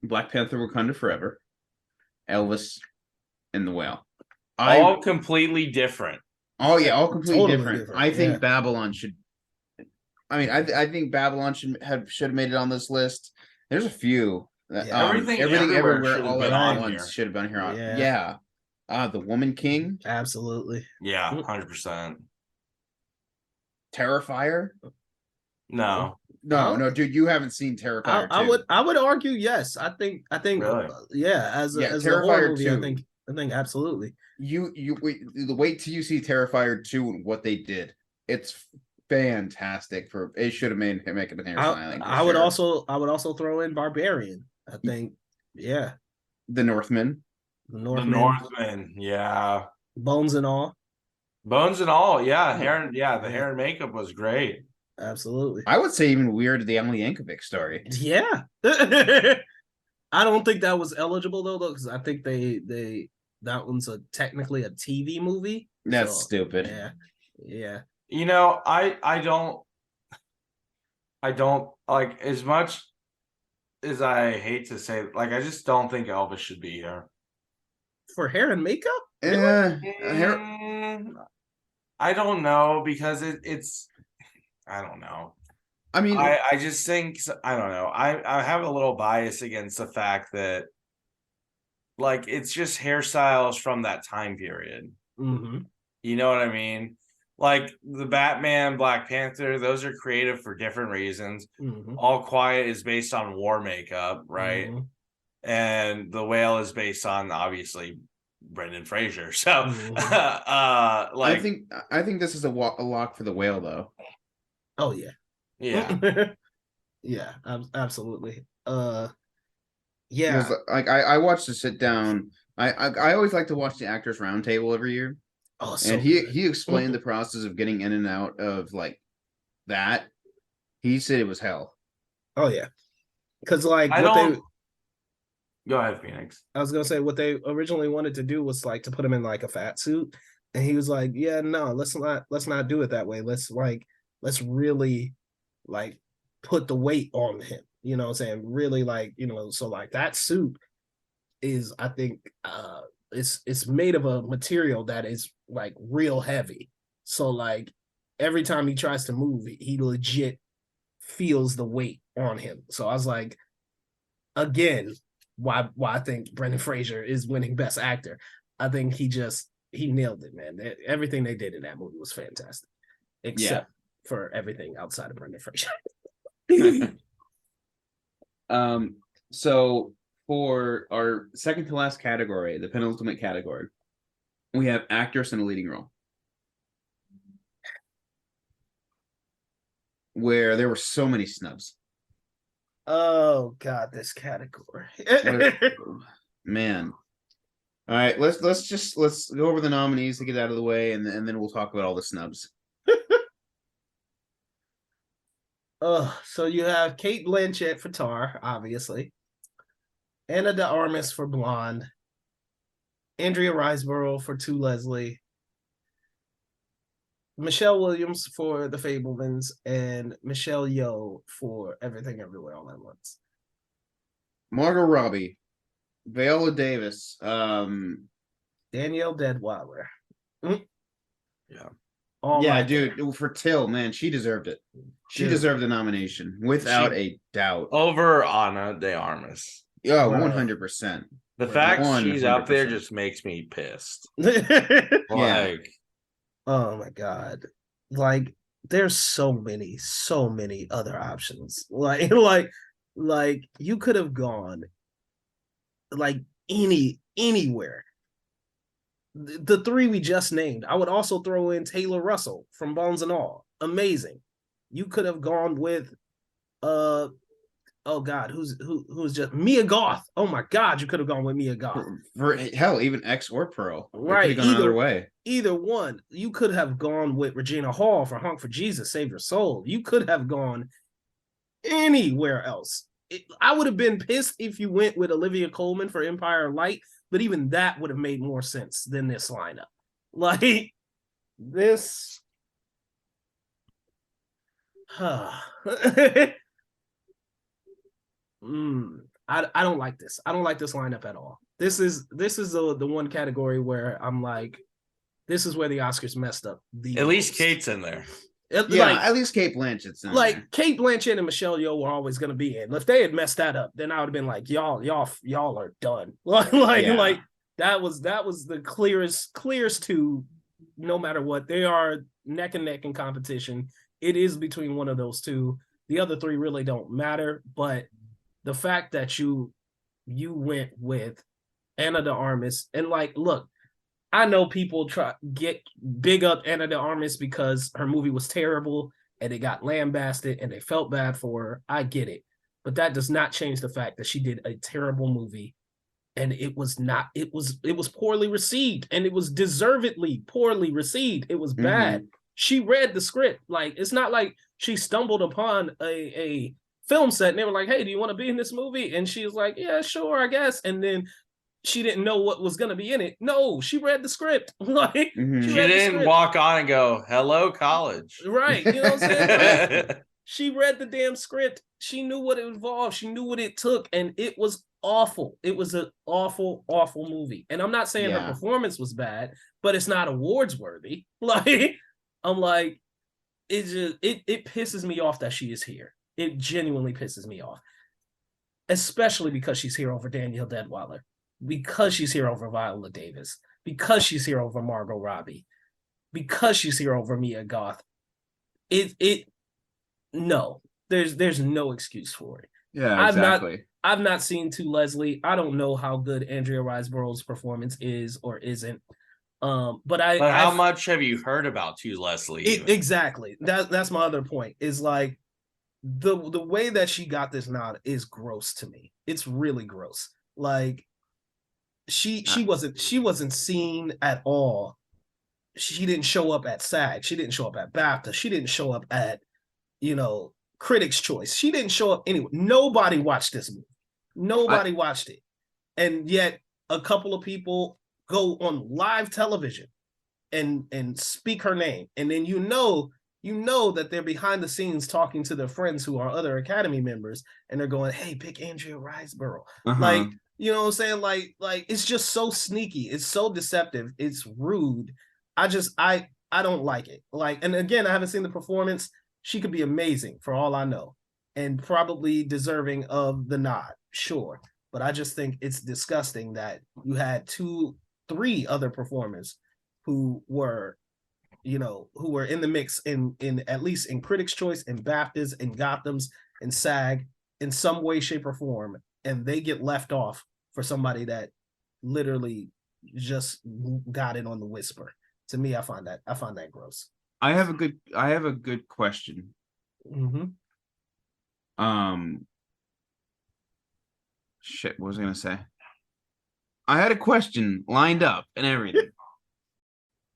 Black Panther: Wakanda Forever, Elvis, and The Whale.
All completely different.
Oh yeah, all completely
Totally
different. I think Babylon should. I mean, I think Babylon should have made it on this list. There's a few.
Everything
everywhere,
all at
once should have been here.
Yeah.
The Woman King.
Absolutely.
Yeah, 100%.
Terrifier.
No,
dude, you haven't seen Terrifier.
I would argue yes. I think
really?
As a
Terrifier
horror movie,
2.
I think absolutely.
Wait till you see Terrifier 2 and what they did. It's fantastic. It should have made him make it hairstyling.
I would also throw in Barbarian. I think, yeah.
The Northman.
The Northman, yeah.
Bones and All,
yeah. The hair and makeup was great.
Absolutely.
I would say even weird the Emily Yankovic story.
Yeah. I don't think that was eligible though, because I think that one's technically a TV movie.
That's stupid.
Yeah.
I don't like, as much as I hate to say, like, I just don't think Elvis should be here.
For hair and makeup?
I don't know, because it's I don't know.
I mean,
I just think, I don't know. I have a little bias against the fact that, like, it's just hairstyles from that time period.
Mm-hmm.
You know what I mean? Like the Batman, Black Panther, those are creative for different reasons.
Mm-hmm.
All Quiet is based on war makeup, right?
Mm-hmm.
And The Whale is based on, obviously, Brendan Fraser. So,
Mm-hmm.
I think this is a lock for The Whale, though.
Oh yeah.
Yeah.
Yeah, absolutely. Yeah.
Like I watched the sit down. I always like to watch the Actors Roundtable every year.
Oh, so
and he explained the process of getting in and out of like that. He said it was hell.
Oh yeah. Because like
Go ahead, Phoenix.
I was gonna say what they originally wanted to do was like to put him in like a fat suit. And he was like, yeah, no, let's not do it that way. Let's really like put the weight on him. You know what I'm saying? Really like, so like that suit is, I think, it's made of a material that is like real heavy. So like every time he tries to move, he legit feels the weight on him. So I was like, again, why I think Brendan Fraser is winning Best Actor. I think he nailed it, man. Everything they did in that movie was fantastic, except for everything outside of Brendan Fraser.
So for our second to last category, the penultimate category, we have actress in a leading role, where there were so many snubs.
Oh God, this category.
Man. All right, let's go over the nominees to get out of the way, and then we'll talk about all the snubs.
So you have Kate Blanchett for Tar, obviously. Anna de Armas for Blonde. Andrea Riseborough for To Leslie. Michelle Williams for The Fablemans, and Michelle Yeoh for Everything Everywhere All at Once.
Margot Robbie, Viola Davis,
Danielle Deadwyler.
Yeah.
Yeah, dude, for Till, man, she deserved it. She deserved the nomination without a doubt.
Over Ana de Armas.
Yeah, 100%.
The fact she's up there just makes me pissed.
Like, oh my God. Like, there's so many other options. Like you could have gone like anywhere. The three we just named. I would also throw in Taylor Russell from Bones and All. Amazing. You could have gone with oh God, who's just Mia Goth. Oh my God, you could have gone with Mia Goth.
For hell, even X or Pearl.
Right.
Gone either way.
Either one. You could have gone with Regina Hall for Honk for Jesus, Save Your Soul. You could have gone anywhere else. I would have been pissed if you went with Olivia Colman for Empire of Light, but even that would have made more sense than this lineup. Like this. I don't like this. I don't like this lineup at all. This is the one category where I'm like, this is where the Oscars messed up.
At least Kate's in there.
At least Kate Blanchett's in there.
Kate Blanchett and Michelle Yeoh were always going to be in. If they had messed that up, then I would have been like, y'all are done. Like that was the clearest two. No matter what, they are neck and neck in competition. It is between one of those two. The other three really don't matter, but the fact that you went with Anna de Armas, and like, look, I know people get big up Anna de Armas because her movie was terrible and it got lambasted and they felt bad for her. I get it. But that does not change the fact that she did a terrible movie, and it was poorly received, and it was deservedly poorly received. It was bad. She read the script. Like, it's not like she stumbled upon a film set and they were like, hey, do you want to be in this movie? And she was like, yeah, sure, I guess. And then she didn't know what was going to be in it. No, she read the script. Like,
she didn't walk on and go, hello, college.
Right. You know what I'm saying? Like, she read the damn script. She knew what it involved. She knew what it took. And it was awful. It was an awful, awful movie. And I'm not saying her performance was bad, but it's not awards worthy. Like, I'm like, it pisses me off that she is here. It genuinely pisses me off. Especially because she's here over Danielle Deadwyler. Because she's here over Viola Davis, because she's here over Margot Robbie, because she's here over Mia Goth. No, there's no excuse for it.
Yeah, exactly.
I've not seen To Leslie. I don't know how good Andrea Riseborough's performance is or isn't. But
how much have you heard about To Leslie?
Exactly. That's my other point. Is like the way that she got this nod is gross to me. It's really gross. Like, she wasn't seen at all. She didn't show up at SAG. She didn't show up at BAFTA. She didn't show up at, Critics' Choice. She didn't show up anywhere. Nobody watched this movie. Nobody watched it. And yet a couple of people go on live television and speak her name. And then you know that they're behind the scenes talking to their friends who are other Academy members, and they're going, "Hey, pick Andrea Riseborough." Like, you know what I'm saying? Like it's just so sneaky. It's so deceptive. It's rude. I don't like it. Like, and again, I haven't seen the performance. She could be amazing for all I know, and probably deserving of the nod, sure. But I just think it's disgusting that you had 3 other performers who were, who were in the mix in at least in Critics' Choice, in BAFTAs, in Gothams, in SAG, in some way, shape, or form, and they get left off for somebody that literally just got it on the whisper. To me, I find that gross.
I have a good question.
Mm-hmm.
Shit, what was I gonna say? I had a question lined up and everything.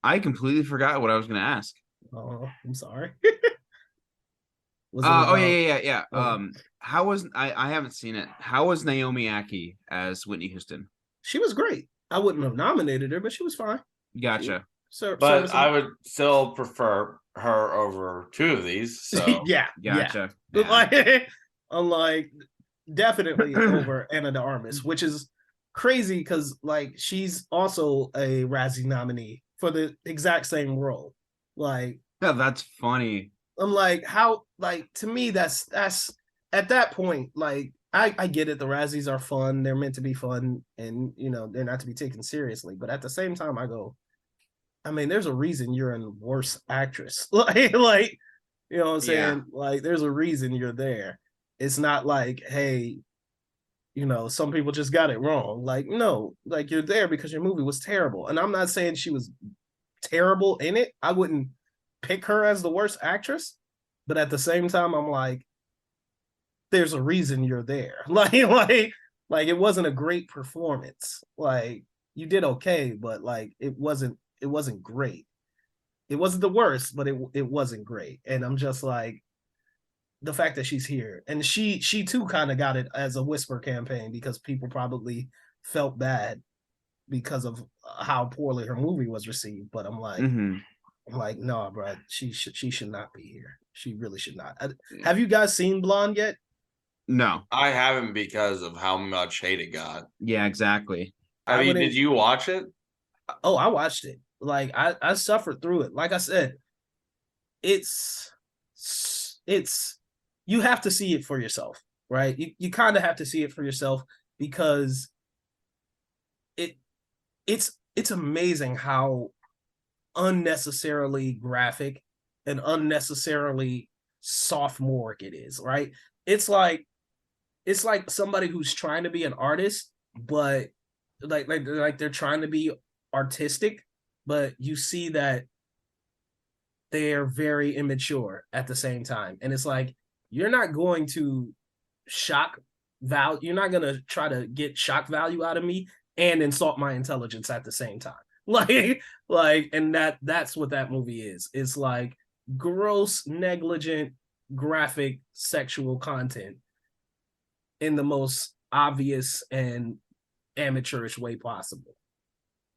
I completely forgot what I was gonna ask.
Oh, I'm sorry.
Yeah. How was I haven't seen it. How was Naomi Ackie as Whitney Houston?
She was great. I wouldn't have nominated her, but she was fine.
Gotcha.
But I would still prefer her over 2 of these. So
yeah,
gotcha.
Yeah. Like definitely over Ana de Armas, which is crazy because like she's also a Razzie nominee for the exact same role. Like,
yeah, that's funny.
I'm like, how, like, to me, that's at that point, like, I get it. The Razzies are fun. They're meant to be fun, and they're not to be taken seriously. But at the same time, I go, I mean, there's a reason you're in Worst Actress. like, you know what I'm saying?
Yeah.
Like, there's a reason you're there. It's not like, hey, some people just got it wrong. Like, no, like you're there because your movie was terrible. And I'm not saying she was terrible in it. I wouldn't pick her as the worst actress. But at the same time, I'm like, there's a reason you're there. Like it wasn't a great performance. Like, you did okay, but like it wasn't great. It wasn't the worst, but it wasn't great. And I'm just like, the fact that she's here, and she too kind of got it as a whisper campaign because people probably felt bad because of how poorly her movie was received. But I'm like, no, bro, she should not be here. She really should not. Have you guys seen Blonde yet?
No,
I haven't because of how much hate it got.
Yeah, exactly.
I mean, did you watch it?
Oh, I watched it. Like I suffered through it. Like I said, it's you have to see it for yourself, right? You kind of have to see it for yourself because it's amazing how unnecessarily graphic and unnecessarily sophomoric it is, right? It's like somebody who's trying to be an artist, but like they're trying to be artistic, but you see that they're very immature at the same time. And it's like, you're not going to shock value. You're not going to try to get shock value out of me and insult my intelligence at the same time. And that's what that movie is. It's like gross, negligent, graphic, sexual content in the most obvious and amateurish way possible.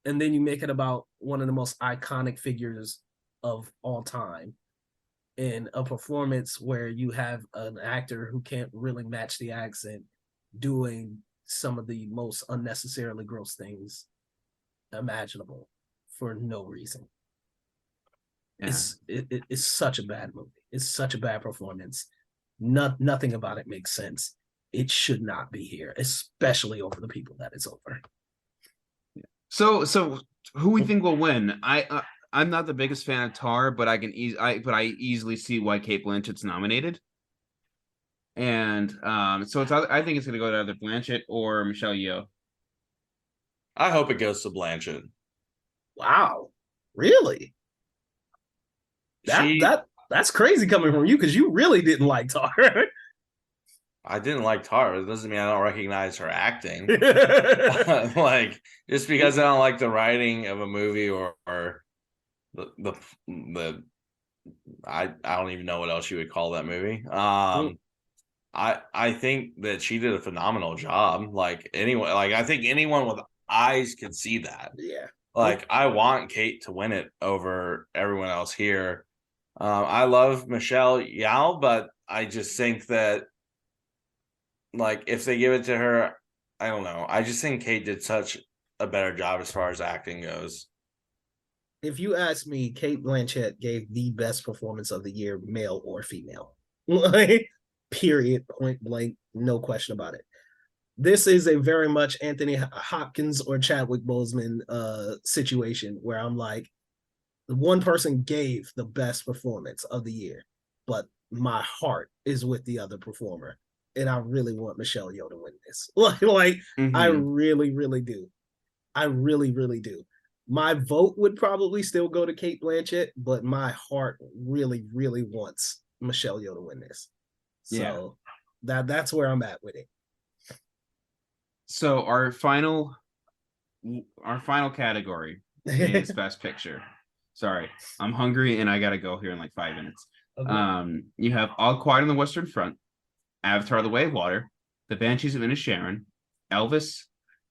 And then you make it about one of the most iconic figures of all time in a performance where you have an actor who can't really match the accent doing some of the most unnecessarily gross things imaginable for no reason. Yeah. It's such a bad movie. It's such a bad performance. Nothing about it makes sense. It should not be here, especially over the people that it's over.
So who we think will win? I'm not the biggest fan of Tar, but I easily see why Cate Blanchett's nominated. And so I think it's going to go to either Blanchett or Michelle Yeoh.
I hope it goes to Blanchett.
Wow, really? That's crazy coming from you because you really didn't like Tar.
I didn't like Tar. It doesn't mean I don't recognize her acting. Like, just because I don't like the writing of a movie or the I don't even know what else you would call that movie. I think that she did a phenomenal job. Like, I think anyone with eyes can see that.
Yeah.
Like, I want Cate to win it over everyone else here. I love Michelle Yeoh, but I just think that, like, if they give it to her, I don't know. I just think Kate did such a better job as far as acting goes.
If you ask me, Kate Blanchett gave the best performance of the year, male or female. Like, period, point blank, no question about it. This is a very much Anthony Hopkins or Chadwick Boseman situation where I'm like, the one person gave the best performance of the year, but my heart is with the other performer. And I really want Michelle Yeoh to win this. Like I really, really do. I really, really do. My vote would probably still go to Kate Blanchett, but my heart really, really wants Michelle Yeoh to win this. So that's where I'm at with it.
So our final category is Best Picture. Sorry, I'm hungry and I gotta go here in like 5 minutes. Okay. You have All Quiet on the Western Front, Avatar: The Way of Water, The Banshees of Inisherin, Elvis,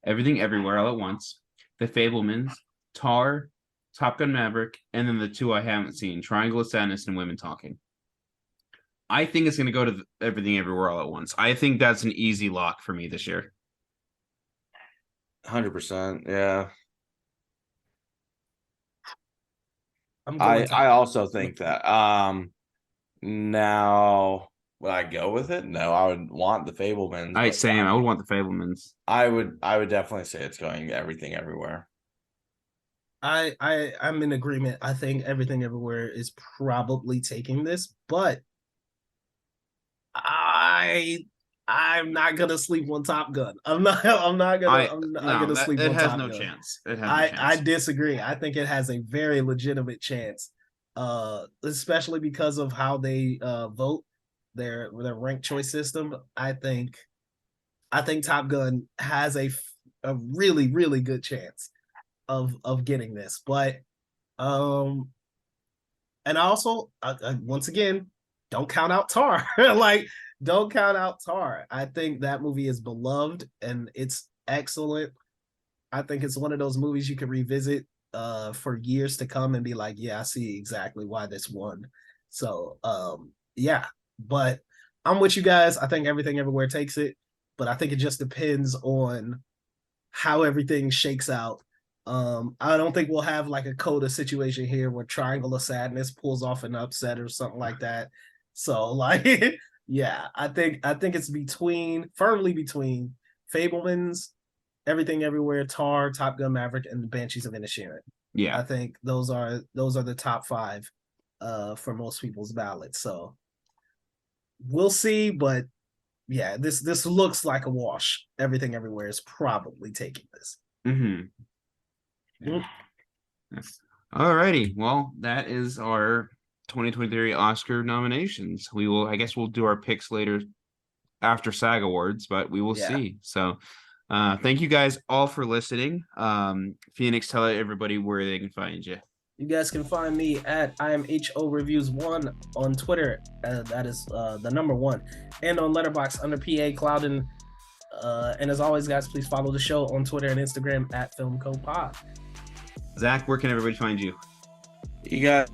Everything Everywhere All at Once, The Fabelmans, Tar, Top Gun Maverick, and then the two I haven't seen, Triangle of Sadness and Women Talking. I think it's going to go to Everything Everywhere All at Once. I think that's an easy lock for me this year.
100%, yeah. I also think that. Now, would I go with it? No, I would want the Fabelmans.
I would want the Fabelmans.
I would definitely say it's going Everything Everywhere.
I'm in agreement. I think Everything Everywhere is probably taking this, but I'm not gonna sleep on Top Gun. I'm not gonna sleep on Top Gun. It has no chance. I disagree. I think it has a very legitimate chance, especially because of how they vote their ranked choice system. I think Top Gun has a really, really good chance of getting this. But and also once again, don't count out Tar. Don't count out Tar. I think that movie is beloved and it's excellent. I think it's one of those movies you can revisit for years to come and be like, yeah, I see exactly why this won. So yeah, but I'm with you guys. I think Everything Everywhere takes it, but I think it just depends on how everything shakes out. I don't think we'll have like a Coda situation here where Triangle of Sadness pulls off an upset or something like that. So like yeah, I think it's firmly between Fabelmans, Everything Everywhere, Tar, Top Gun Maverick, and the Banshees of Inisherin. Yeah, I think those are the top 5 for most people's ballots. So we'll see, but yeah, this looks like a wash. Everything Everywhere is probably taking this.
All righty, well, that is our 2023 Oscar nominations. I guess we'll do our picks later after SAG Awards, but we will see. So thank you guys all for listening. Phoenix, tell everybody where they can find you.
You guys can find me at IamHOReviews1 on Twitter. That is the number 1. And on Letterboxd under PA Clouden. And as always, guys, please follow the show on Twitter and Instagram at FilmCoPod.
Zach, where can everybody find you?
You got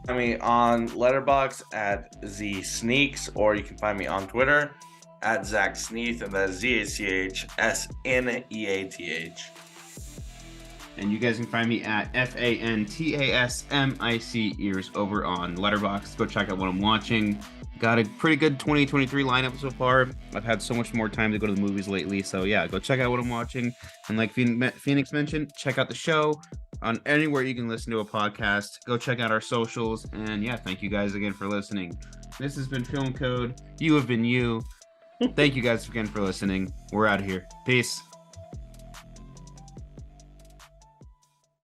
me on Letterboxd at ZSneaks, or you can find me on Twitter at Zach Sneath, and that's ZachSneath.
And you guys can find me at FANTASMIC ears over on Letterboxd. Go check out what I'm watching. Got a pretty good 2023 lineup so far. I've had so much more time to go to the movies lately. So yeah, go check out what I'm watching. And like Phoenix mentioned, check out the show on anywhere you can listen to a podcast. Go check out our socials. And yeah, thank you guys again for listening. This has been Film Code. You have been you. Thank you guys again for listening. We're out of here. Peace.